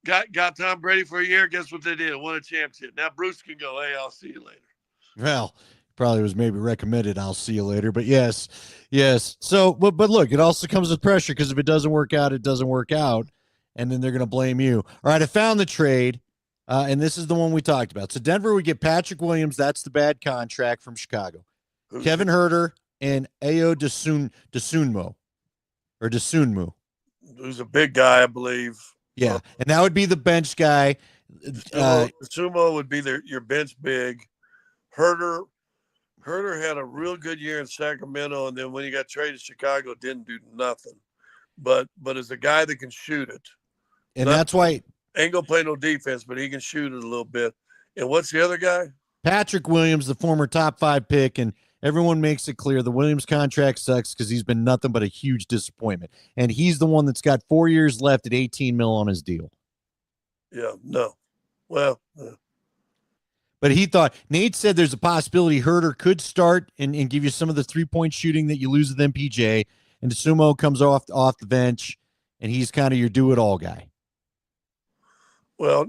Got Tom Brady for a year. Guess what they did? Won a championship. Now Bruce can go, hey, I'll see you later. Well, probably was maybe recommended, I'll see you later. But yes. So, but look, it also comes with pressure, because if it doesn't work out, it doesn't work out. And then they're going to blame you. All right, I found the trade, and this is the one we talked about. So Denver would get Patrick Williams. That's the bad contract from Chicago. Kevin Herter and Ayo Dosunmu. Who's a big guy, I believe. Yeah, and that would be the bench guy. Sumo would be your bench big. Herter had a real good year in Sacramento, and then when he got traded to Chicago, didn't do nothing. But as a guy that can shoot it, and that's why ain't gonna play no defense, but he can shoot it a little bit. And what's the other guy? Patrick Williams, the former top 5 pick, and everyone makes it clear the Williams contract sucks because he's been nothing but a huge disappointment. And he's the one that's got 4 years left at $18 million on his deal. Yeah, no. Well, but he thought, Nate said there's a possibility Herter could start and give you some of the 3-point shooting that you lose with MPJ, and Sumo comes off the bench, and he's kind of your do-it-all guy. Well,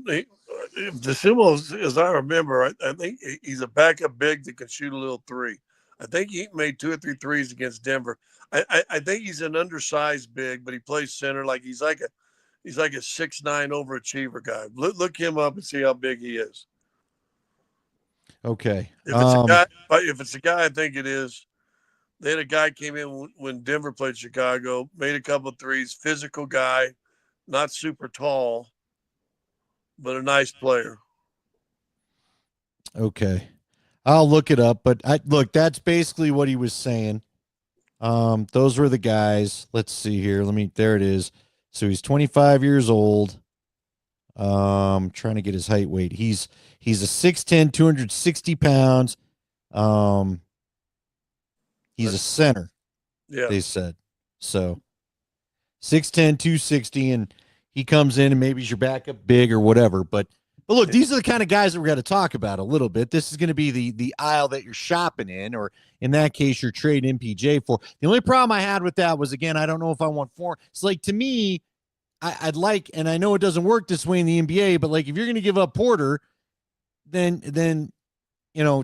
if DeSumo, as I remember, I think he's a backup big that can shoot a little three. I think he made 2 or 3 threes against Denver. I think he's an undersized big, but he plays center. Like he's like a 6'9" overachiever guy. Look him up and see how big he is. Okay. If it's a guy, I think it is. They had a guy came in when Denver played Chicago, made a couple of threes, physical guy, not super tall, but a nice player. Okay. I'll look it up, but look, that's basically what he was saying. Those were the guys. Let's see here. There it is. So he's 25 years old. Trying to get his height weight. He's a 6'10", 260 pounds. He's a center. Yeah. They said. So 6'10", 260, and he comes in and maybe he's your backup big or whatever. But look, these are the kind of guys that we're going to talk about a little bit. This is going to be the aisle that you're shopping in, or in that case, you're trading MPJ for. The only problem I had with that was, again, I don't know if I want four. It's like, to me, I'd like, and I know it doesn't work this way in the NBA, but like if you're going to give up Porter, then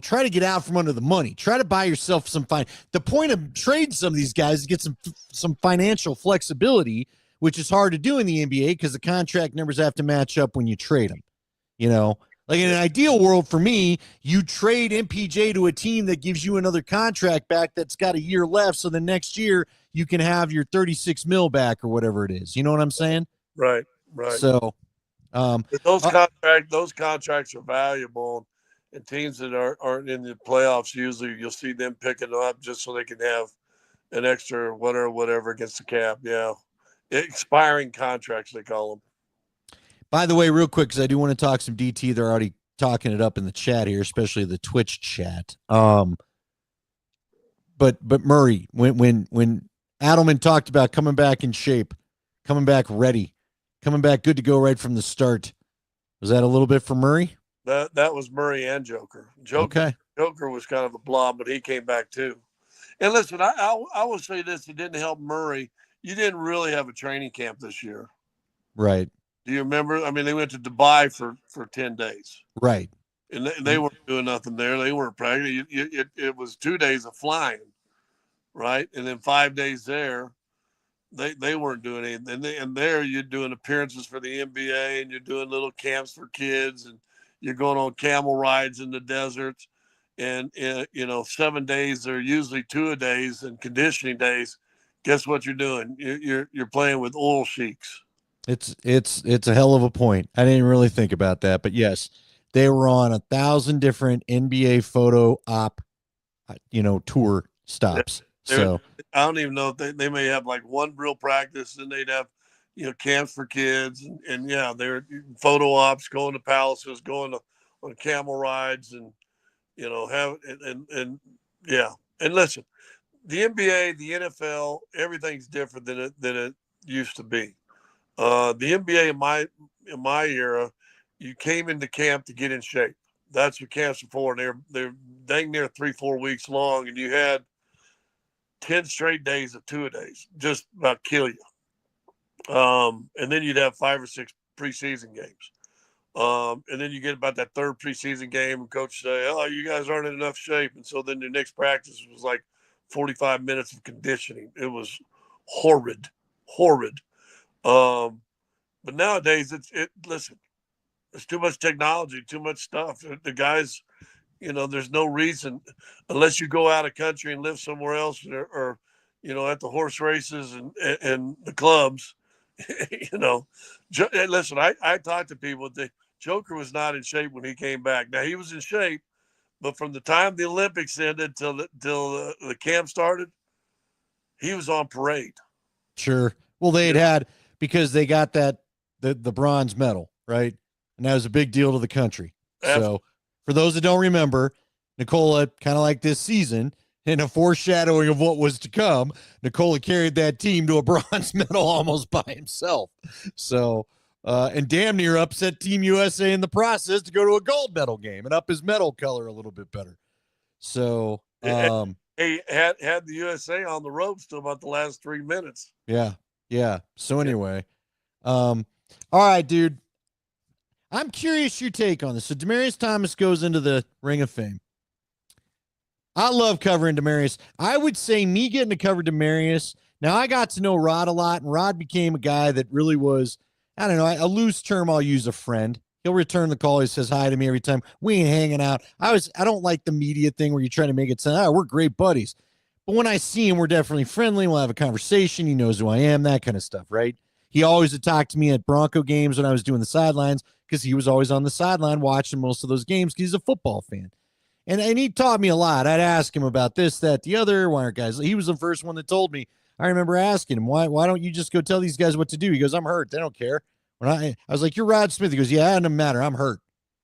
try to get out from under the money. Try to buy yourself some fine. The point of trading some of these guys is get some financial flexibility, which is hard to do in the NBA because the contract numbers have to match up when you trade them. Like in an ideal world for me, you trade MPJ to a team that gives you another contract back that's got a year left, so the next year you can have your 36 mil back or whatever it is. You know what I'm saying? Right. So those contracts are valuable, and teams that aren't in the playoffs, usually you'll see them picking them up just so they can have an extra whatever against the cap. Yeah. Expiring contracts, they call them. By the way, real quick, because I do want to talk some DT. They're already talking it up in the chat here, especially the Twitch chat. But Murray, when Adelman talked about coming back in shape, coming back ready, coming back good to go right from the start, was that a little bit for Murray? That was Murray and Joker. Okay. Joker was kind of a blob, but he came back too. And listen, I will say this: it didn't help Murray. You didn't really have a training camp this year, right? Do you remember? I mean, they went to Dubai for 10 days. Right. And they weren't doing nothing there. They weren't practicing. It was 2 days of flying, right? And then 5 days there, they weren't doing anything. And there you're doing appearances for the NBA, and you're doing little camps for kids, and you're going on camel rides in the deserts. And 7 days are usually 2 days, and conditioning days. Guess what you're doing? You're playing with oil sheiks. It's a hell of a point. I didn't really think about that, but yes, they were on 1,000 different NBA photo op, tour stops. So I don't even know if they may have like one real practice, and they'd have, camps for kids, and yeah, they're photo ops, going to palaces, going on camel rides, and have and yeah. And listen, the NBA, the NFL, everything's different than it used to be. The NBA in my era, you came into camp to get in shape. That's what camps are for. And they're dang near 3-4 weeks long, and you had 10 straight days of 2-a-days, just about kill you. And then you'd have 5 or 6 preseason games. And then you get about that third preseason game, and coach say, "Oh, you guys aren't in enough shape." And so then the next practice was like 45 minutes of conditioning. It was horrid. But nowadays, listen, there's too much technology, too much stuff. The guys, there's no reason, unless you go out of country and live somewhere else, or at the horse races and the clubs. Listen, I talked to people. The Joker was not in shape when he came back. Now, he was in shape, but from the time the Olympics ended till the camp started, he was on parade. Sure. Well, they had because they got the bronze medal, right? And that was a big deal to the country. Absolutely. So for those that don't remember, Nikola, kind of like this season, in a foreshadowing of what was to come, Nikola carried that team to a bronze medal almost by himself. So, and damn near upset Team USA in the process to go to a gold medal game and up his medal color a little bit better. So, he had the USA on the ropes till about the last 3 minutes. Yeah. So anyway, all right, dude. I'm curious your take on this. So Demaryius Thomas goes into the Ring of Fame. I love covering Demaryius. I would say me getting to cover Demaryius. Now I got to know Rod a lot, and Rod became a guy that really was, I don't know, a loose term I'll use, a friend. He'll return the call. He says hi to me every time. We ain't hanging out. I don't like the media thing where you try to make it sound, oh, we're great buddies. But when I see him, we're definitely friendly. We'll have a conversation. He knows who I am, that kind of stuff, right? He always would talk to me at Bronco games when I was doing the sidelines because he was always on the sideline watching most of those games because he's a football fan. And he taught me a lot. I'd ask him about this, that, the other. Why aren't guys? He was the first one that told me. I remember asking him, why don't you just go tell these guys what to do? He goes, I'm hurt. They don't care. When I was like, you're Rod Smith. He goes, yeah, it doesn't matter. I'm hurt.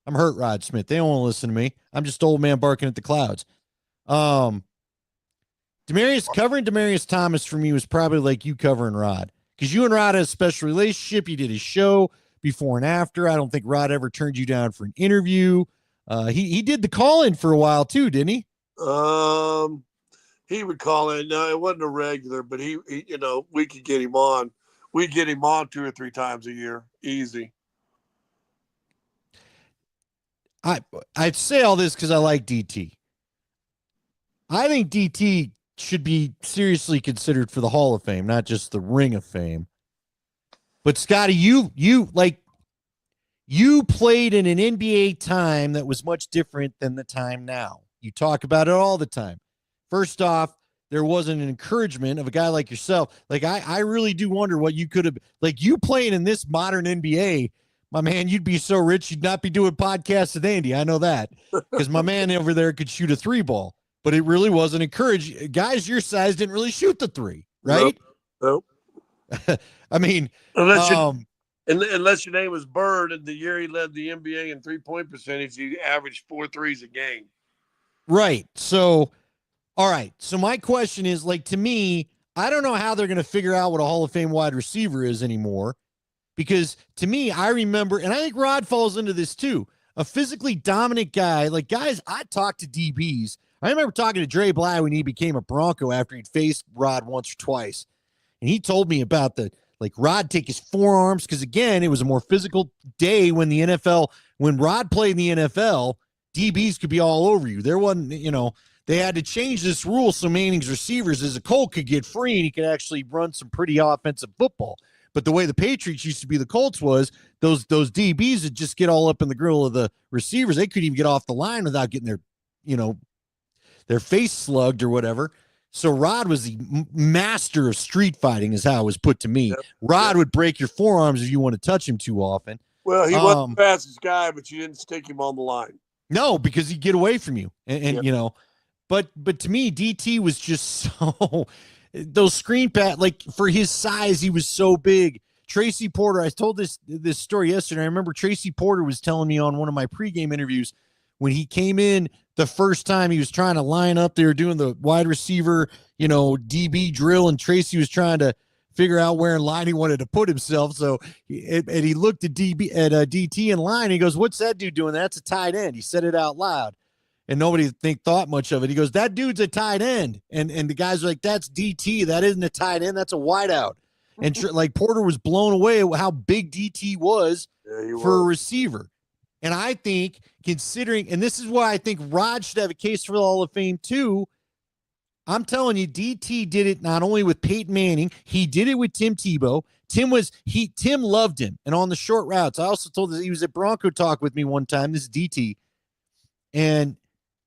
I'm hurt, Rod Smith. They don't want to listen to me. I'm just old man barking at the clouds. Covering Demaryius Thomas for me was probably like you covering Rod. Because you and Rod had a special relationship. You did his show before and after. I don't think Rod ever turned you down for an interview. He did the call-in for a while too, didn't he? He would call in. No, it wasn't a regular, but he we could get him on. We'd get him on 2 or 3 times a year. Easy. I'd say all this because I like DT. I think DT should be seriously considered for the Hall of Fame, not just the Ring of Fame. But Scotty, you played in an NBA time that was much different than the time now. You talk about it all the time. First off, there wasn't an encouragement of a guy like yourself. Like, I really do wonder what you could have, like, you playing in this modern NBA, my man, you'd be so rich, you'd not be doing podcasts with Andy. I know that because my man over there could shoot a 3-ball, but it really wasn't encouraged. Guys your size didn't really shoot the 3, right? Nope. I mean, unless your name was Bird, and the year he led the NBA in 3-point percentage, he averaged 4 threes a game. Right. So, all right. So my question is, like, to me, I don't know how they're going to figure out what a Hall of Fame wide receiver is anymore. Because to me, I remember, and I think Rod falls into this too, a physically dominant guy. Like, guys, I talked to DBs. I remember talking to Dre Bly when he became a Bronco after he'd faced Rod once or twice. And he told me about Rod take his forearms, because, again, it was a more physical day when when Rod played in the NFL, DBs could be all over you. There wasn't, they had to change this rule so Manning's receivers as a Colt could get free and he could actually run some pretty offensive football. But the way the Patriots used to be the Colts was those DBs would just get all up in the grill of the receivers. They couldn't even get off the line without getting their face slugged or whatever. So Rod was the master of street fighting, is how it was put to me. Yep. Rod would break your forearms if you want to touch him too often. Well, he wasn't the fastest guy, but you didn't stick him on the line. No, because he'd get away from you. And yep. But to me, DT was just so those screen pass, like, for his size, he was so big. Tracy Porter, I told this story yesterday. I remember Tracy Porter was telling me on one of my pregame interviews when he came in the first time, he was trying to line up. They were doing the wide receiver, DB drill, and Tracy was trying to figure out where in line he wanted to put himself. So, and he looked at DT in line. He goes, "What's that dude doing? That's a tight end." He said it out loud, and nobody thought much of it. He goes, "That dude's a tight end," and the guys are like, "That's DT. That isn't a tight end. That's a wideout." And Porter was blown away at how big DT was for a receiver. And I think, considering, and this is why I think Rod should have a case for the Hall of Fame too. I'm telling you, DT did it not only with Peyton Manning, he did it with Tim Tebow. Tim loved him. And on the short routes, I also told that he was at Bronco Talk with me one time. This is DT. And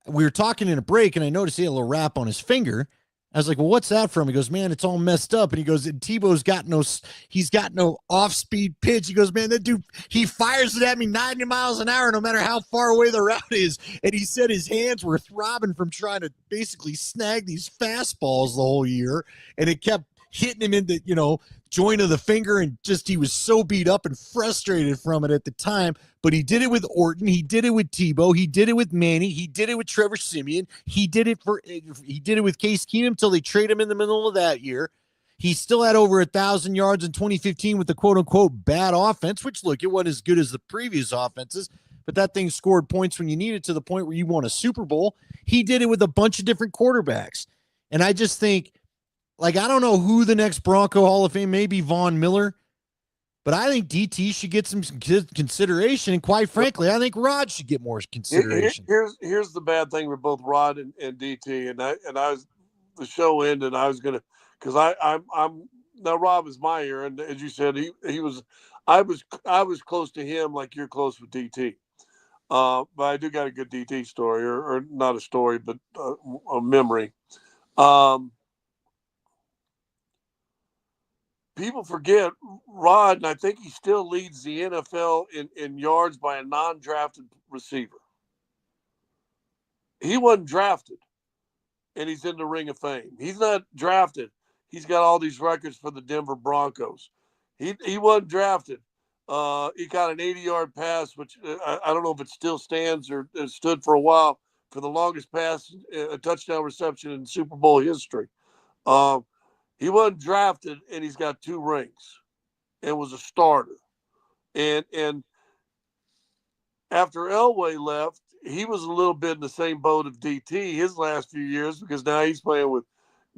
we were talking in a break, and I noticed he had a little wrap on his finger. I was like, "Well, what's that from?" He goes, "Man, it's all messed up." And he goes, "And Tebow's got no off-speed pitch." He goes, "Man, that dude, he fires it at me 90 miles an hour no matter how far away the route is." And he said his hands were throbbing from trying to basically snag these fastballs the whole year. And it kept hitting him in the, joint of the finger, and just he was so beat up and frustrated from it at the time. But he did it with Orton, he did it with Tebow, he did it with Manny, he did it with Trevor Siemian, he did it with Case Keenum until they traded him in the middle of that year. He still had over 1,000 yards in 2015 with the quote-unquote bad offense, which, look, it wasn't as good as the previous offenses, but that thing scored points when you needed, to the point where you won a Super Bowl. He did it with a bunch of different quarterbacks. And I just think, I don't know who the next Bronco Hall of Fame may be, Von Miller, but I think DT should get some consideration. And quite frankly, I think Rod should get more consideration. Here's the bad thing with both Rod and DT. And I was the show ended. I was gonna because I'm now Rob is my ear, and as you said, he was I was close to him like you're close with DT. But I do got a good DT story, or not a story, but a memory. Um, People forget Rod, and I think he still leads the NFL in yards by a non-drafted receiver. He wasn't drafted, and he's in the Ring of Fame. He's not drafted. He's got all these records for the Denver Broncos. He wasn't drafted. He got an 80-yard pass, which I don't know if it still stands or it stood for a while for the longest pass, a touchdown reception in Super Bowl history. Um, he wasn't drafted, and he's got 2 rings, and was a starter. And after Elway left, he was a little bit in the same boat of DT his last few years because now he's playing with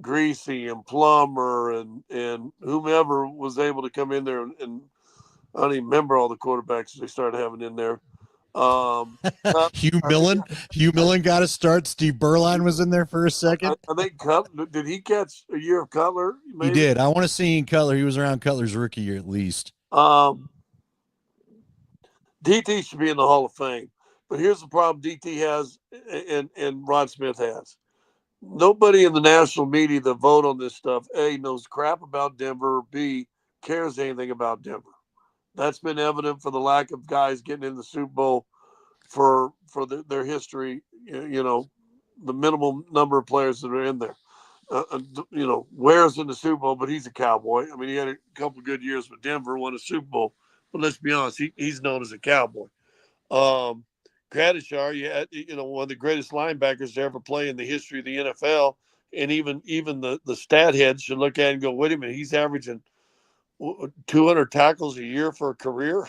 Greasy and Plummer and whomever was able to come in there and I don't even remember all the quarterbacks they started having in there. Hugh Millen. Hugh Millen got a start. Steve Berline was in there for a second. I think did he catch a year of Cutler? Maybe? He did. I want to see in Cutler. He was around Cutler's rookie year at least. DT should be in the Hall of Fame. But here's the problem DT has and Rod Smith has. Nobody in the national media that vote on this stuff, A, knows crap about Denver, or B, cares anything about Denver. That's been evident for the lack of guys getting in the Super Bowl for their history, the minimum number of players that are in there. Ware's in the Super Bowl, but he's a Cowboy. I mean, he had a couple of good years with Denver, won a Super Bowl. But let's be honest, he's known as a Cowboy. Gradishar, one of the greatest linebackers to ever play in the history of the NFL. And even the stat heads should look at it and go, wait a minute, he's averaging 200 tackles a year for a career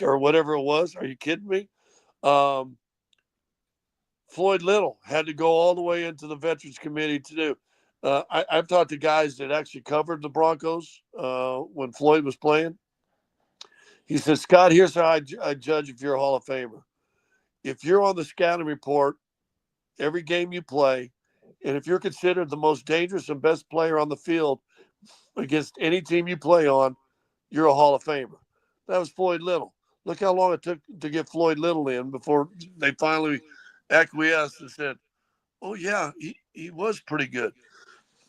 or whatever it was. Are you kidding me? Floyd Little had to go all the way into the Veterans Committee to do. I've talked to guys that actually covered the Broncos when Floyd was playing. He said, Scott, here's how I judge if you're a Hall of Famer. If you're on the scouting report every game you play, and if you're considered the most dangerous and best player on the field against any team you play on, you're a Hall of Famer. That was Floyd Little. Look how long it took to get Floyd Little in before they finally acquiesced and said, oh, yeah, he was pretty good.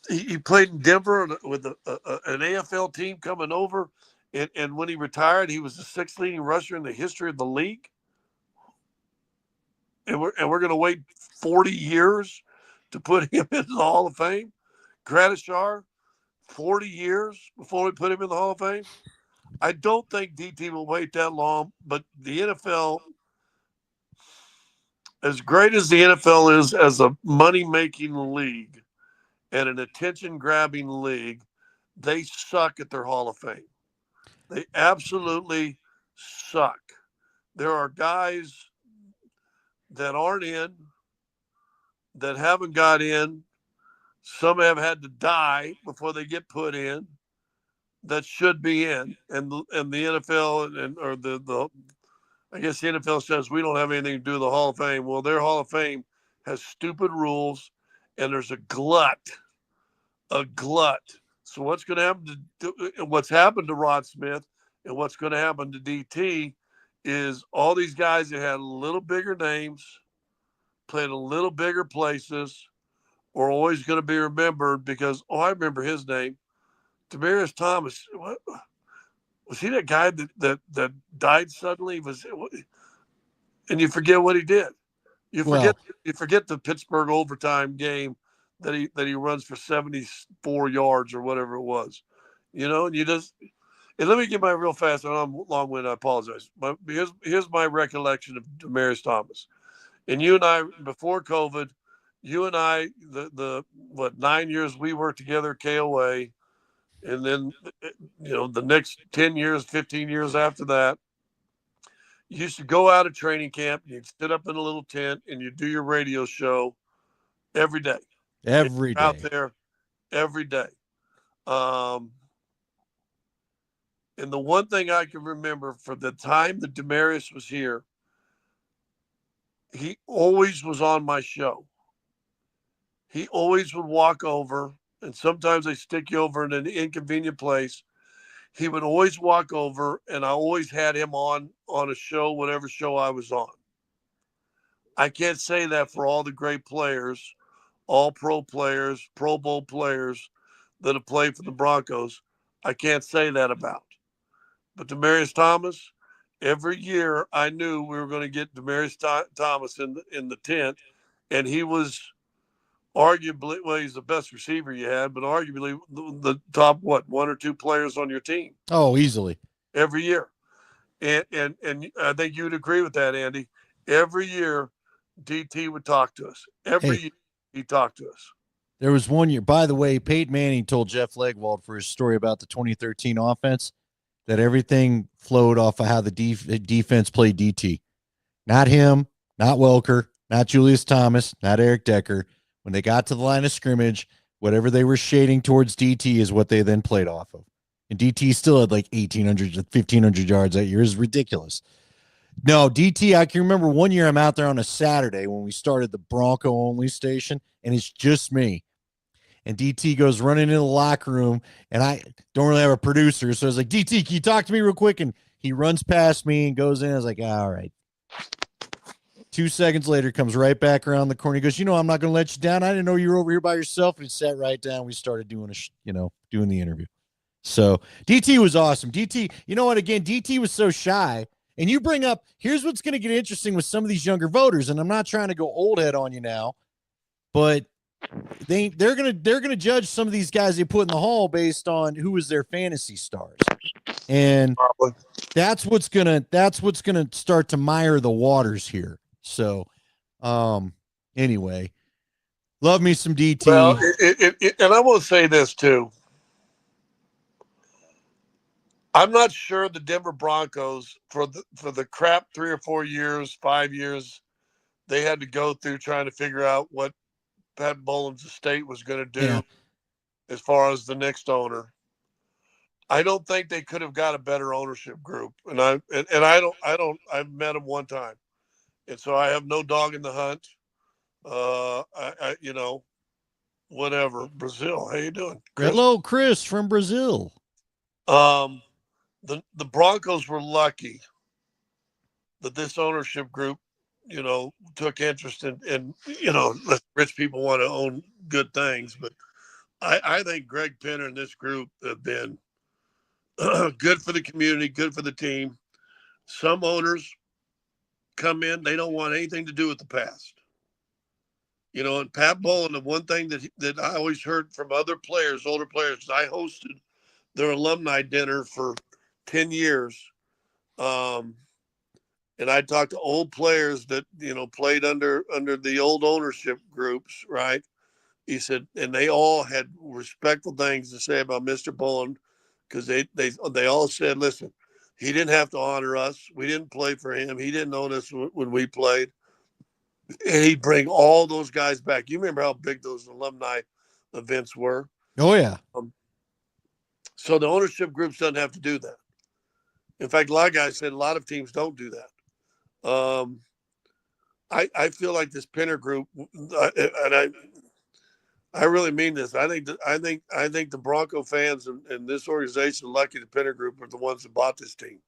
He played in Denver with an AFL team coming over, and when he retired, he was the 6th leading rusher in the history of the league. And we're going to wait 40 years to put him in the Hall of Fame. Gradishar, 40 years before we put him in the Hall of Fame. I don't think DT will wait that long, but the NFL, as great as the NFL is as a money-making league and an attention-grabbing league, they suck at their Hall of Fame. They absolutely suck. There are guys that aren't in, that haven't got in. Some have had to die before they get put in. That should be in, and the NFL or the I guess the NFL says we don't have anything to do with the Hall of Fame. Well, their Hall of Fame has stupid rules, and there's a glut. So what's going to happen to what's happened to Rod Smith, and what's going to happen to DT is all these guys that had a little bigger names, played a little bigger places, are always going to be remembered because I remember his name, Demaryius Thomas. What? Was he that guy that died suddenly? And you forget what he did. You forget the Pittsburgh overtime game that he runs for 74 yards or whatever it was. And you just and let me get my real fast. And I'm long-winded. I apologize. But here's my recollection of Demaryius Thomas. And you and I before COVID, you and I the 9 years we worked together at KOA. And then, the next 10 years, 15 years after that, you used to go out of training camp, you'd sit up in a little tent, and you'd do your radio show every day. Every day. Out there every day. And the one thing I can remember for the time that Demaryius was here, he always was on my show. He always would walk over, and sometimes they stick you over in an inconvenient place. He would always walk over, and I always had him on a show, whatever show I was on. I can't say that for all the great players, all pro players, Pro Bowl players that have played for the Broncos. I can't say that about. But Demaryius Thomas, every year I knew we were going to get Demaryius Thomas in the tent, and he was arguably, well, he's the best receiver you had, but arguably the top, one or two players on your team. Oh, easily. Every year. And I think you'd agree with that, Andy. Every year, DT would talk to us. Every year, he talked to us. There was one year, by the way, Peyton Manning told Jeff Legwold for his story about the 2013 offense that everything flowed off of how the defense played DT. Not him, not Welker, not Julius Thomas, not Eric Decker. When they got to the line of scrimmage, whatever they were shading towards DT is what they then played off of. And DT still had like 1,800 to 1,500 yards that year. It was ridiculous. No, DT, I can remember one year I'm out there on a Saturday when we started the Bronco-only station, and it's just me. And DT goes running into the locker room, and I don't really have a producer, so I was like, DT, can you talk to me real quick? And he runs past me and goes in. I was like, all right. 2 seconds later, comes right back around the corner. He goes, I'm not going to let you down. I didn't know you were over here by yourself. And he sat right down. We started doing doing the interview. So DT was awesome. DT, you know what? Again, DT was so shy. And you bring up, here's what's going to get interesting with some of these younger voters. And I'm not trying to go old head on you now, but they're gonna judge some of these guys they put in the hall based on who was their fantasy stars. And that's what's gonna start to mire the waters here. So, anyway, love me some DT. Well, and I will say this too. I'm not sure the Denver Broncos for the crap 3 or 4 years, 5 years they had to go through trying to figure out what Pat Bowlen's estate was going to do as far as the next owner. I don't think they could have got a better ownership group, and I've met them one time, and so I have no dog in the hunt. Whatever. Brazil, how you doing, Chris? Hello, Chris from Brazil. The Broncos were lucky that this ownership group, took interest in rich people want to own good things, but I think Greg Penner and this group have been good for the community, good for the team. Some owners come in, they don't want anything to do with the past. And Pat Bowlen, the one thing that I always heard from other players, older players, I hosted their alumni dinner for 10 years. And I talked to old players that, played under the old ownership groups, right? He said, and they all had respectful things to say about Mr. Bowlen, because they all said, listen, he didn't have to honor us. We didn't play for him. He didn't own us when we played. And he'd bring all those guys back. You remember how big those alumni events were? Oh, yeah. So the ownership groups doesn't have to do that. In fact, a lot of guys said a lot of teams don't do that. I feel like this Penner group, and I really mean this. I think the Bronco fans and this organization, lucky the Penner group, are the ones that bought this team.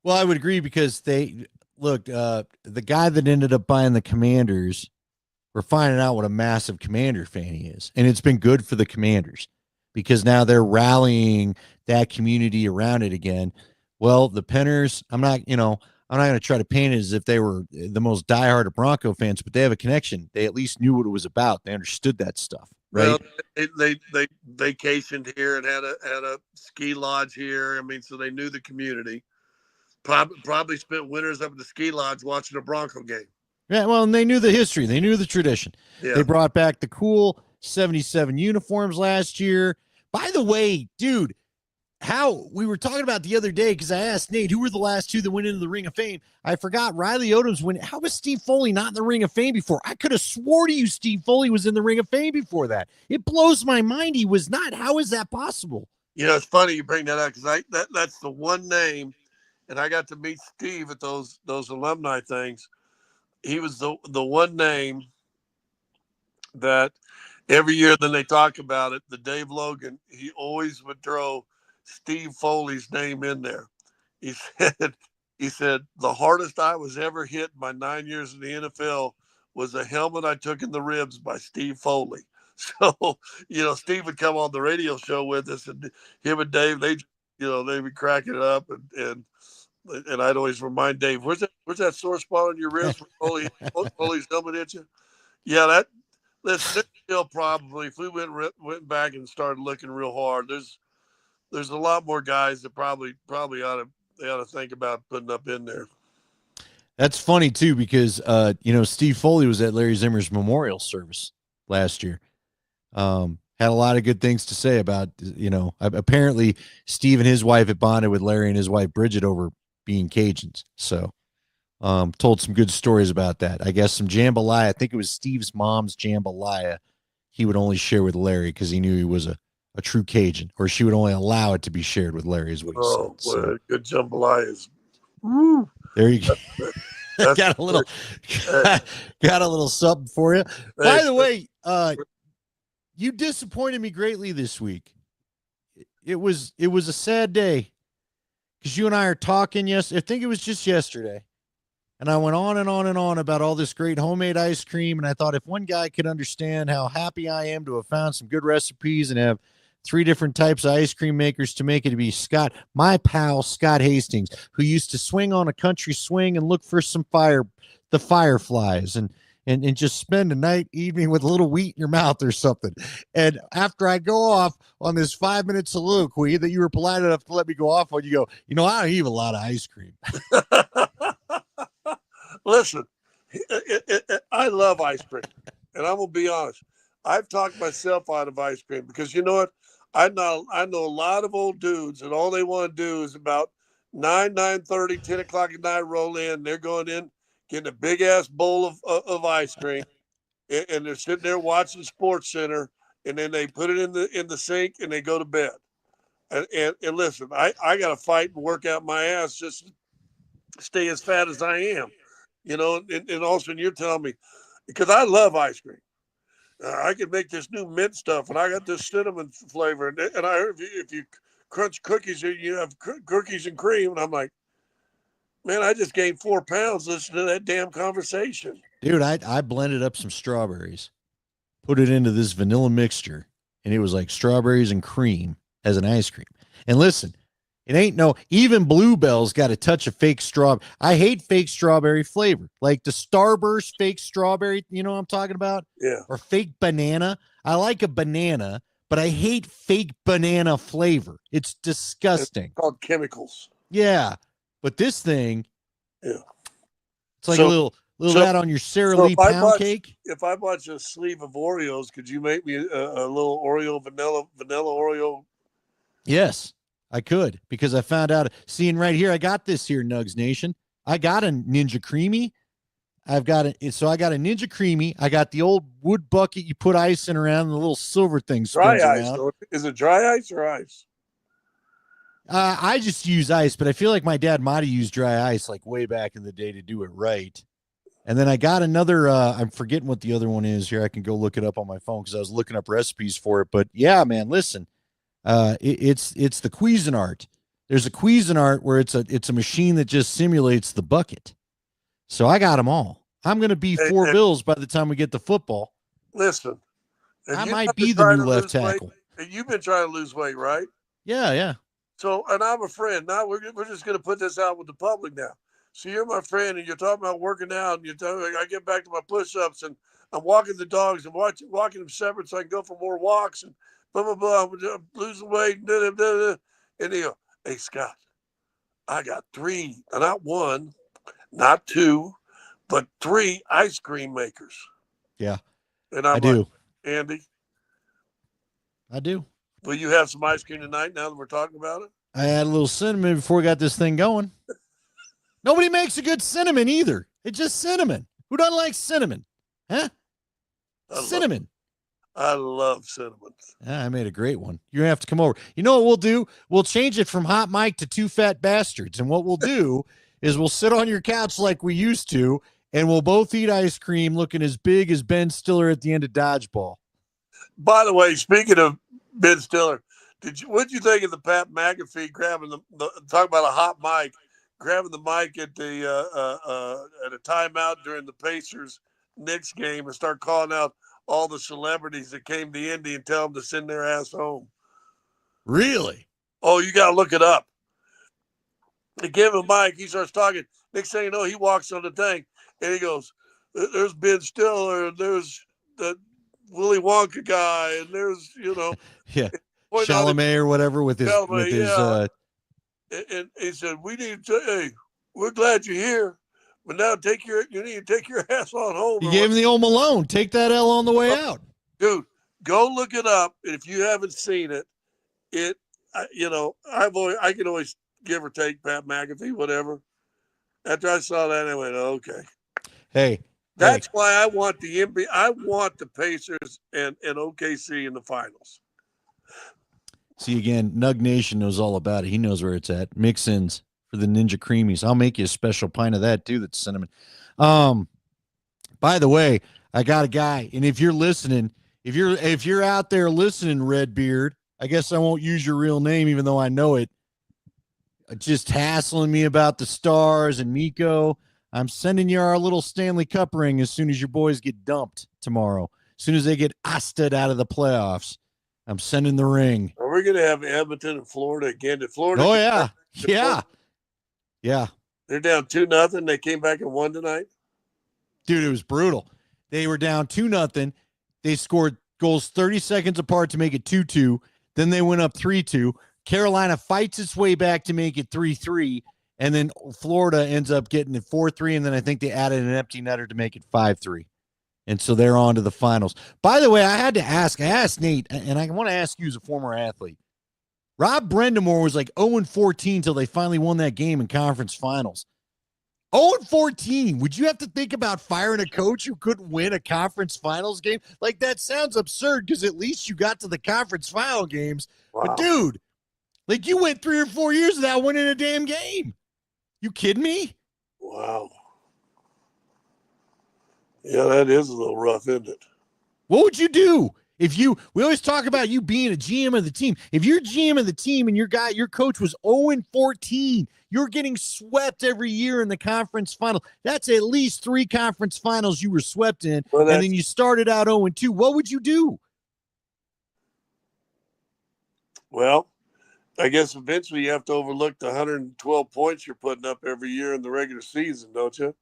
Well, I would agree, because the guy that ended up buying the Commanders, we're finding out what a massive Commander fan he is, and it's been good for the Commanders because now they're rallying that community around it again. Well, the Penners, I'm not going to try to paint it as if they were the most diehard of Bronco fans, but they have a connection. They at least knew what it was about. They understood that stuff, right? Well, they vacationed here and had a ski lodge here. I mean, so they knew the community. Probably spent winters up at the ski lodge watching a Bronco game. Yeah, well, and they knew the history. They knew the tradition. Yeah. They brought back the cool 77 uniforms last year. By the way, dude, how we were talking about the other day, because I asked Nate, who were the last two that went into the Ring of Fame? I forgot Riley Odoms went. How was Steve Foley not in the Ring of Fame before? I could have swore to you Steve Foley was in the Ring of Fame before that. It blows my mind he was not. How is that possible? It's funny you bring that up because that's the one name, and I got to meet Steve at those alumni things. He was the one name that every year then they talk about it. The Dave Logan, he always would throw Steve Foley's name in there. He said he said the hardest I was ever hit in my 9 years in the NFL was a helmet I took in the ribs by Steve Foley. So, Steve would come on the radio show with us, and him and Dave, they'd be cracking it up, and I'd always remind Dave, where's that sore spot on your ribs where Foley's helmet hit you? Yeah, listen, there's still probably, if we went back and started looking real hard, there's a lot more guys that probably ought to think about putting up in there. That's funny too, because Steve Foley was at Larry Zimmer's memorial service last year. Had a lot of good things to say about, apparently Steve and his wife had bonded with Larry and his wife Bridget over being Cajuns. So told some good stories about that. I guess some jambalaya. I think it was Steve's mom's jambalaya he would only share with Larry because he knew he was a true Cajun, or she would only allow it to be shared with Larry, is what he said. So, good jambalaya is. There you go. got a little something for you. By the way, you disappointed me greatly this week. It was a sad day because you and I are talking. I think it was just yesterday, and I went on and on and on about all this great homemade ice cream. And I thought if one guy could understand how happy I am to have found some good recipes and have 3 different types of ice cream makers to make it, to be my pal Scott Hastings, who used to swing on a country swing and look for the fireflies and just spend a night evening with a little wheat in your mouth or something. And after I go off on this 5-minute soliloquy that you were polite enough to let me go off on, you go, I don't eat a lot of ice cream. Listen, I love ice cream, and I'm gonna be honest. I've talked myself out of ice cream because you know what? I know a lot of old dudes, and all they want to do is about 9:30, 10 o'clock at night roll in. They're going in, getting a big ass bowl of ice cream, and they're sitting there watching Sports Center, and then they put it in the sink and they go to bed. And listen, I got to fight and work out my ass just to stay as fat as I am, And also, you're telling me, because I love ice cream. I can make this new mint stuff, and I got this cinnamon flavor. And I heard if you crunch cookies, you have cookies and cream. And I'm like, man, I just gained 4 pounds listening to that damn conversation. Dude, I blended up some strawberries, put it into this vanilla mixture, and it was like strawberries and cream as an ice cream. And listen, it ain't even Bluebell's got a touch of fake strawberry. I hate fake strawberry flavor. Like the Starburst fake strawberry, you know what I'm talking about? Yeah. Or fake banana. I like a banana, but I hate fake banana flavor. It's disgusting. It's called chemicals. Yeah. But this thing, it's like a little that on your Sara Lee pound cake. If I bought you a sleeve of Oreos, could you make me a little Oreo vanilla Oreo? Yes. I could, because I found out, seeing right here, I got this here, Nugs Nation. I got a Ninja Creamy. I got a Ninja Creamy. I got the old wood bucket you put ice in around, and the little silver thing spins dry ice. around. Is it dry ice or ice? I just use ice, but I feel like my dad might have used dry ice like way back in the day to do it right. And then I got another, I'm forgetting what the other one is here. I can go look it up on my phone because I was looking up recipes for it. But yeah, man, listen. It's the Cuisinart. There's a Cuisinart where it's a machine that just simulates the bucket. So I got them all. I'm going to be $4 bills by the time we get to football. Listen, I might be the new left tackle. And you've been trying to lose weight, right? Yeah. So, and I'm a friend. Now we're just going to put this out with the public now. So you're my friend, and you're talking about working out, and you're telling me I get back to my push-ups, and I'm walking the dogs and walking them separate so I can go for more walks and blah, blah, blah, I'm losing weight, and he go, hey, Scott, I got 3, not 1, not 2, but 3 ice cream makers. Yeah, and I do. Andy, I do. Will you have some ice cream tonight now that we're talking about it? I had a little cinnamon before we got this thing going. Nobody makes a good cinnamon either. It's just cinnamon. Who doesn't like cinnamon? Huh? Cinnamon. I love cinnamon. I made a great one. You're going to have to come over. You know what we'll do? We'll change it from Hot Mike to Two Fat Bastards. And what we'll do is we'll sit on your couch like we used to, and we'll both eat ice cream looking as big as Ben Stiller at the end of Dodgeball. By the way, speaking of Ben Stiller, what'd you think of the Pat McAfee grabbing the talk about a hot mic, grabbing the mic at the at a timeout during the Pacers Knicks game and start calling out all the celebrities that came to Indy and tell them to send their ass home? Really? Oh, you got to look it up. They give him a mic. He starts talking. Next thing you know, he walks on the thing and he goes, "There's Ben Stiller, and there's the Willy Wonka guy, and there's yeah, Chalamet or whatever with his Chalamet, yeah." And he said, "We need to. Hey, we're glad you're here, but now you need to take your ass on home." He gave him the old Malone. Take that L on the way out, dude. Go look it up, and if you haven't seen it, I can always give or take Pat McAfee, whatever. After I saw that, I went, okay. Hey, that's why I want the NBA. I want the Pacers and OKC in the finals. See, again, Nug Nation knows all about it. He knows where it's at. Mix-ins for the Ninja Creamies. I'll make you a special pint of that too. That's cinnamon. By the way, I got a guy, and if you're listening, if you're out there listening, Redbeard, I guess I won't use your real name, even though I know it. Just hassling me about the Stars and Nico. I'm sending you our little Stanley Cup ring as soon as your boys get dumped tomorrow. As soon as they get ousted out of the playoffs, I'm sending the ring. Are we going to have Edmonton and Florida again? Did Florida? Oh, yeah. Yeah. Yeah. They're down 2-0. They came back and won tonight. Dude, it was brutal. They were down 2-0. They scored goals 30 seconds apart to make it 2-2. Then they went up 3-2. Carolina fights its way back to make it 3-3. And then Florida ends up getting it 4-3. And then I think they added an empty netter to make it 5-3. And so they're on to the finals. By the way, I asked Nate, and I want to ask you as a former athlete. Rob Brendamore was like 0-14 until they finally won that game in conference finals. 0-14. Would you have to think about firing a coach who couldn't win a conference finals game? Like, that sounds absurd because at least you got to the conference final games. Wow. But, dude, like, you went 3 or 4 years without winning a damn game. You kidding me? Wow. Yeah, that is a little rough, isn't it? What would you do if we always talk about you being a GM of the team. If you're GM of the team and your coach was 0-14, you're getting swept every year in the conference final. That's at least 3 conference finals you were swept in. And then you started out 0-2. What would you do? Well, I guess eventually you have to overlook the 112 points you're putting up every year in the regular season, don't you?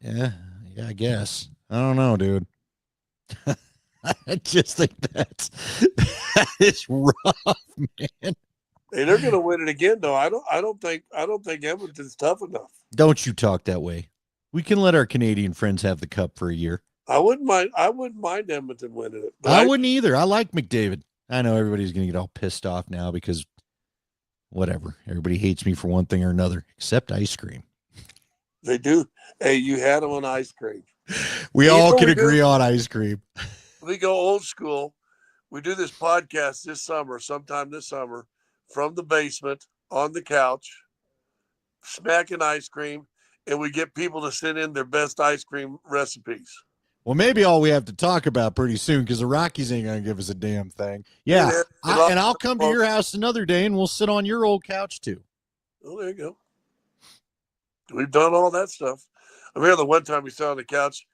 Yeah, I guess. I don't know, dude. I just think that is rough, man. Hey, they're going to win it again, though. I don't think Edmonton's tough enough. Don't you talk that way. We can let our Canadian friends have the cup for a year. I wouldn't mind Edmonton winning it. I wouldn't either. I like McDavid. I know everybody's going to get all pissed off now because whatever. Everybody hates me for one thing or another, except ice cream. They do. Hey, you had them on ice cream. We all can agree on ice cream. We go old school. We do this podcast sometime this summer, from the basement on the couch, smacking ice cream, and we get people to send in their best ice cream recipes. Well, maybe all we have to talk about pretty soon because the Rockies ain't going to give us a damn thing. Yeah, and I'll come to your house another day and we'll sit on your old couch too. Oh, there you go. We've done all that stuff. I remember the one time we sat on the couch,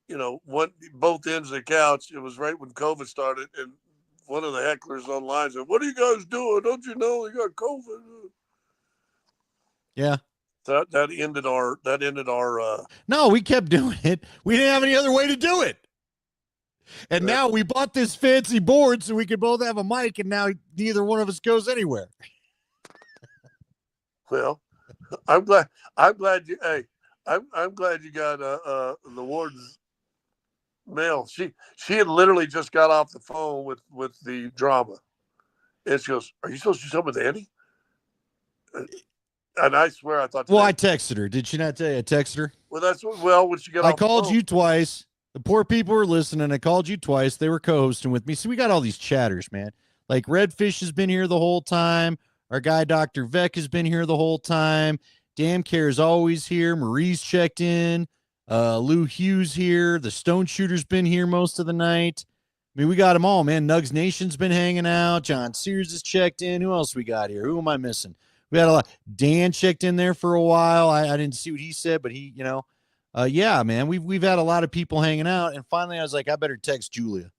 both ends of the couch. It was right when COVID started, and one of the hecklers online said, "What are you guys doing? Don't you know you got COVID?" Yeah. That ended our. No, we kept doing it. We didn't have any other way to do it. And now we bought this fancy board so we could both have a mic, and now neither one of us goes anywhere. Well, I'm glad you. Hey, I'm glad you got the warden's mail. She had literally just got off the phone with the drama, and she goes, "Are you supposed to do something with Andy?" And I swear I thought. Well, I texted her. Did she not tell you I texted her? Well, when she got off I called you twice. The poor people were listening. I called you twice. They were co-hosting with me. So we got all these chatters, man. Like Redfish has been here the whole time. Our guy, Dr. Vec, has been here the whole time. Damn Care is always here. Marie's checked in. Lou Hughes here. The Stone Shooter's been here most of the night. I mean, we got them all, man. Nugs Nation's been hanging out. John Sears is checked in. Who else we got here? Who am I missing? We had a lot. Dan checked in there for a while. I didn't see what he said, but he, yeah, man, we've had a lot of people hanging out, and finally I was like, I better text Julia.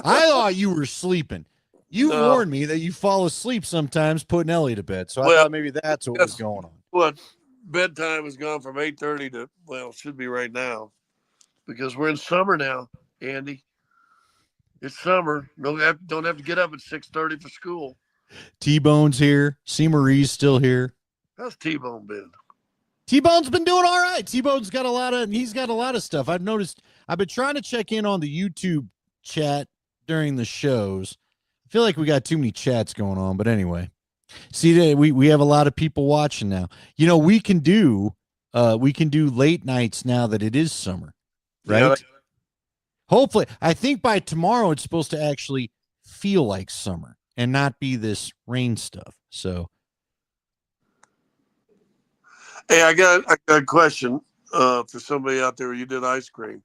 I thought you were sleeping. You warned me that you fall asleep sometimes putting Ellie to bed, so I thought maybe that's what was going on. What bedtime has gone from 8:30 to it should be right now, because we're in summer now, Andy. It's summer. Don't have to get up at 6:30 for school. T-Bone's here. C. Marie's still here. How's T-Bone been? T-Bone's been doing all right. T-Bone's got a lot of stuff. I've noticed. I've been trying to check in on the YouTube chat during the shows. I feel like we got too many chats going on, but anyway. See, we have a lot of people watching now. We can do late nights now that it is summer, right? Yeah. Hopefully, I think by tomorrow it's supposed to actually feel like summer and not be this rain stuff. So, hey, I got a question for somebody out there. You did ice cream.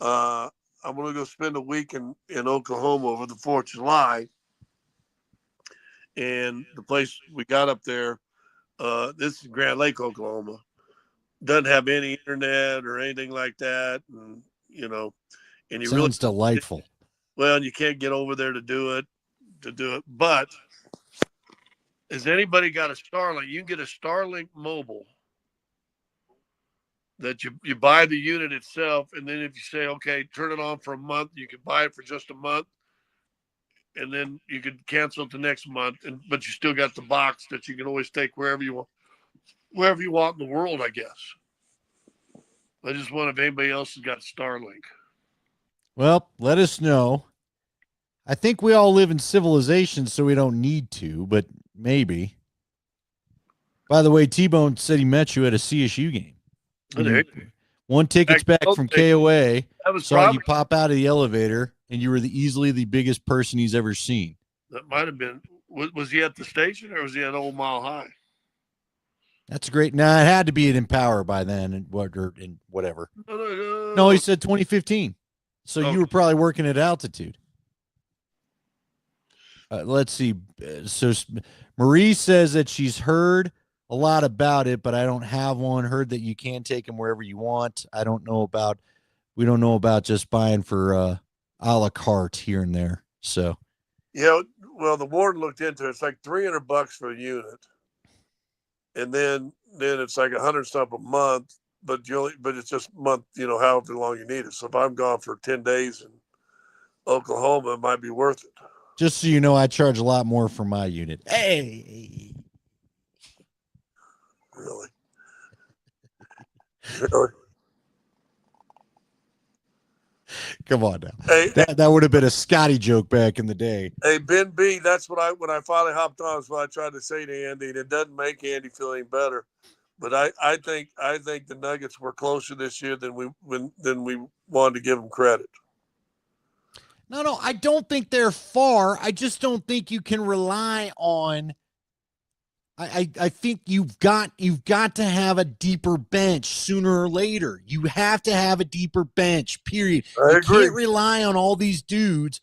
I'm going to go spend a week in Oklahoma over the 4th of July. And the place we got up there, this is Grand Lake, Oklahoma, doesn't have any internet or anything like that. And, and you sounds delightful. Well, and you can't get over there to do it. But has anybody got a Starlink? You can get a Starlink mobile that you buy the unit itself, and then if you say, okay, turn it on for a month, you can buy it for just a month, and then you could cancel it the next month, but you still got the box that you can always take wherever you want in the world, I guess. I just wonder if anybody else has got Starlink. Well, let us know. I think we all live in civilization, so we don't need to, but maybe. By the way, T-Bone said he met you at a CSU game. Won tickets back from KOA. Saw you pop out of the elevator, and you were easily the biggest person he's ever seen. That might have been. Was he at the station or was he at Old Mile High? That's great. Nah, it had to be at Empower by then, and whatever. No, he said 2015. So you were probably working at altitude. Let's see. So Marie says that she's heard a lot about it, but I don't have one. Heard that you can take them wherever you want. We don't know about just buying for a la carte here and there. So, well, the warden looked into it. It's like $300 for a unit, and then it's like $100 something a month. But it's just a month, however long you need it. So if I'm gone for 10 days in Oklahoma, it might be worth it. Just so you know, I charge a lot more for my unit. Hey. Really? Come on now. Hey, that would have been a Scotty joke back in the day. Hey, Ben B, that's when I finally hopped on. That's what I tried to say to Andy, and it doesn't make Andy feel any better. But I think the Nuggets were closer this year than we wanted to give them credit. No, I don't think they're far. I just don't think you can rely on. I think you've got to have a deeper bench sooner or later. You have to have a deeper bench, period. I agree. Can't rely on all these dudes.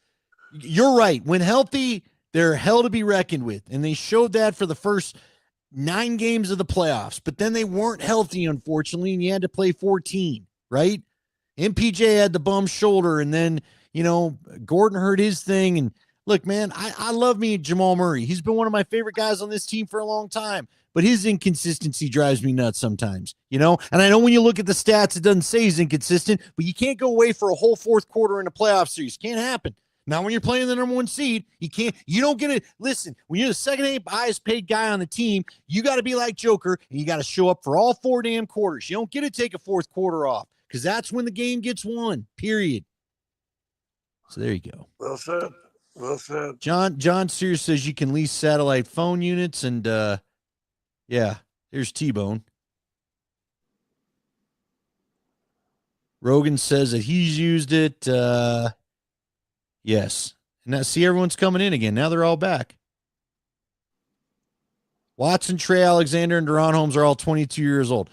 You're right. When healthy, they're hell to be reckoned with. And they showed that for the first 9 games of the playoffs. But then they weren't healthy, unfortunately, and you had to play 14, right? MPJ had the bum shoulder, and then, Gordon hurt his thing. And look, man, I love me Jamal Murray. He's been one of my favorite guys on this team for a long time, but his inconsistency drives me nuts sometimes, and I know when you look at the stats, it doesn't say he's inconsistent, but you can't go away for a whole fourth quarter in a playoff series. Can't happen. Now, when you're playing the number 1 seed, you don't get it. Listen, when you're the second highest paid guy on the team, you got to be like Joker, and you got to show up for all 4 damn quarters. You don't get to take a fourth quarter off, because that's when the game gets won, period. So there you go. Well said. Well said. John Sears says you can lease satellite phone units, and yeah, here's T-Bone. Rogan says that he's used it. Yes. Now, see, everyone's coming in again. Now they're all back. Watson, Trey Alexander, and Deron Holmes are all 22 years old.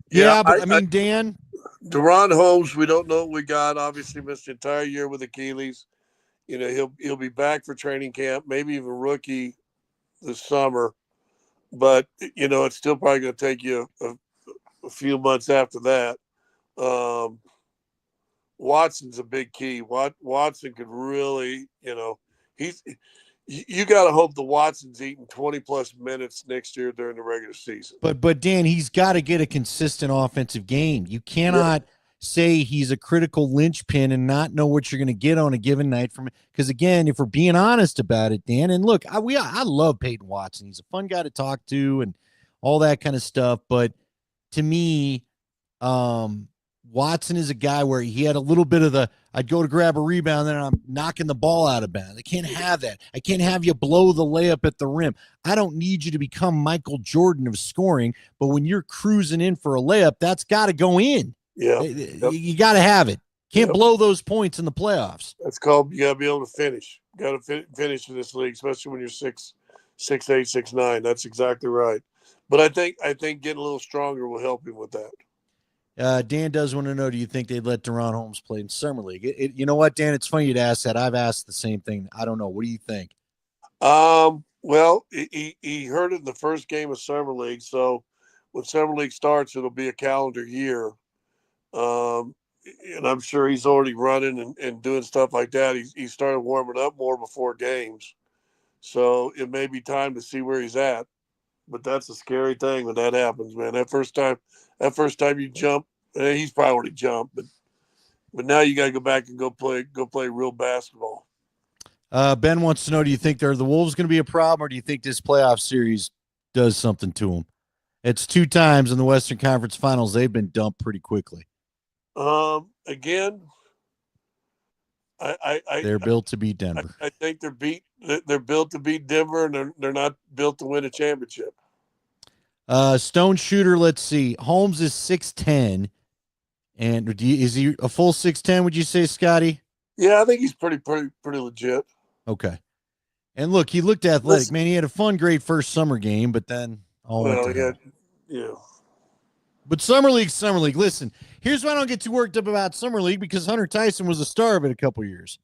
Yeah, but I mean, Dan. Deron Holmes, we don't know what we got. Obviously, missed the entire year with Achilles. You know, he'll be back for training camp, maybe even rookie this summer. But, you know, it's still probably going to take you a few months after that. Watson's a big key. Watson could really, you know, you got to hope the Watson's eating 20 plus minutes next year during the regular season. But Dan, he's got to get a consistent offensive game. You cannot say he's a critical linchpin and not know what you're going to get on a given night from. Because again, if we're being honest about it, Dan, and look, I love Peyton Watson. He's a fun guy to talk to and all that kind of stuff. But to me, Watson is a guy where he had a little bit of I'd go to grab a rebound, then I'm knocking the ball out of bounds. I can't have that. I can't have you blow the layup at the rim. I don't need you to become Michael Jordan of scoring, but when you're cruising in for a layup, that's got to go in. Yeah. You got to have it. Can't blow those points in the playoffs. That's called, you got to be able to finish. You got to finish in this league, especially when you're 6'8", 6'9". That's exactly right. But I think getting a little stronger will help him with that. Dan does want to know, do you think they'd let Deron Holmes play in Summer League? You know what, Dan? It's funny you'd ask that. I've asked the same thing. I don't know. What do you think? Well, he heard it in the first game of Summer League. So when Summer League starts, it'll be a calendar year. And I'm sure he's already running and doing stuff like that. He started warming up more before games. So it may be time to see where he's at. But that's a scary thing when that happens, man. That first time you jump, he's probably already jumped, but now you got to go back and go play real basketball. Ben wants to know: do you think the Wolves going to be a problem, or do you think this playoff series does something to them? It's 2 times in the Western Conference Finals they've been dumped pretty quickly. Again, they're built to beat Denver. I think they're built to beat Denver, and they're not built to win a championship. Stone shooter, let's see. Holmes is 6'10", and is he a full 6'10"? Would you say, Scotty? Yeah, I think he's pretty legit. Okay. And look, he looked athletic. Man, he had a great first summer game, but then yeah. But Summer League's Summer League. Listen, here's why I don't get too worked up about Summer League, because Hunter Tyson was a star of it a couple years.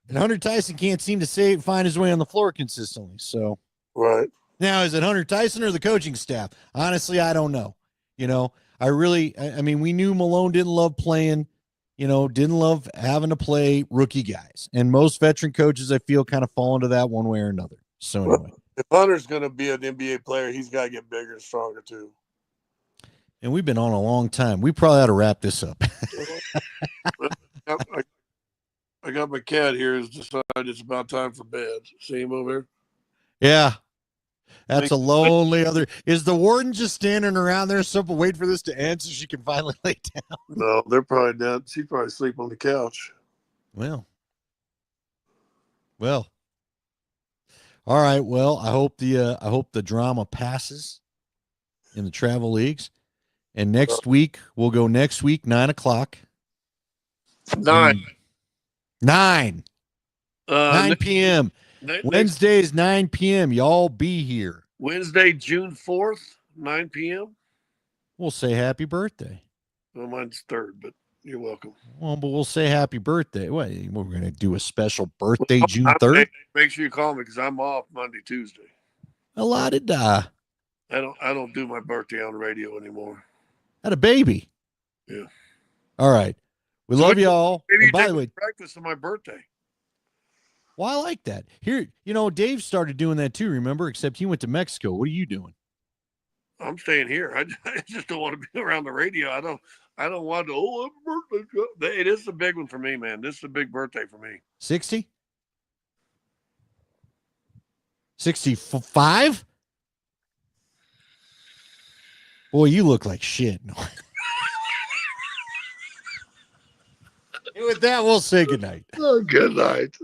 And Hunter Tyson can't seem to find his way on the floor consistently. So right. Now, is it Hunter Tyson or the coaching staff? Honestly, I don't know. You know, I mean, we knew Malone didn't love playing, didn't love having to play rookie guys. And most veteran coaches, I feel, kind of fall into that one way or another. So anyway. If Hunter's going to be an NBA player, he's got to get bigger and stronger too. And we've been on a long time. We probably ought to wrap this up. I got my cat here. Has decided it's about time for bed. See him over here? Yeah. That's a lonely other. Is the warden just standing around there wait for this to end so she can finally lay down? No, they're probably down. She'd probably sleep on the couch. Well. All right. Well, I hope the drama passes in the travel leagues. And next week, we'll go 9 o'clock. 9 p.m. Wednesday is 9 p.m. Y'all be here. Wednesday, June 4th, 9 p.m. We'll say happy birthday. Well, mine's 3rd, but you're welcome. Well, but we'll say happy birthday. What, we're going to do a special birthday June 3rd? Make sure you call me because I'm off Monday, Tuesday. A lot of I don't do my birthday on the radio anymore. Had a baby. Yeah. All right. We love y'all. Maybe by the way, breakfast on my birthday. Well, I like that. Here, Dave started doing that too, remember? Except he went to Mexico. What are you doing? I'm staying here. I just don't want to be around the radio. I don't want to, happy birthday. It is a big one for me, man. This is a big birthday for me. 60? 65? Boy, you look like shit. No. With that, we'll say goodnight. Oh, good night.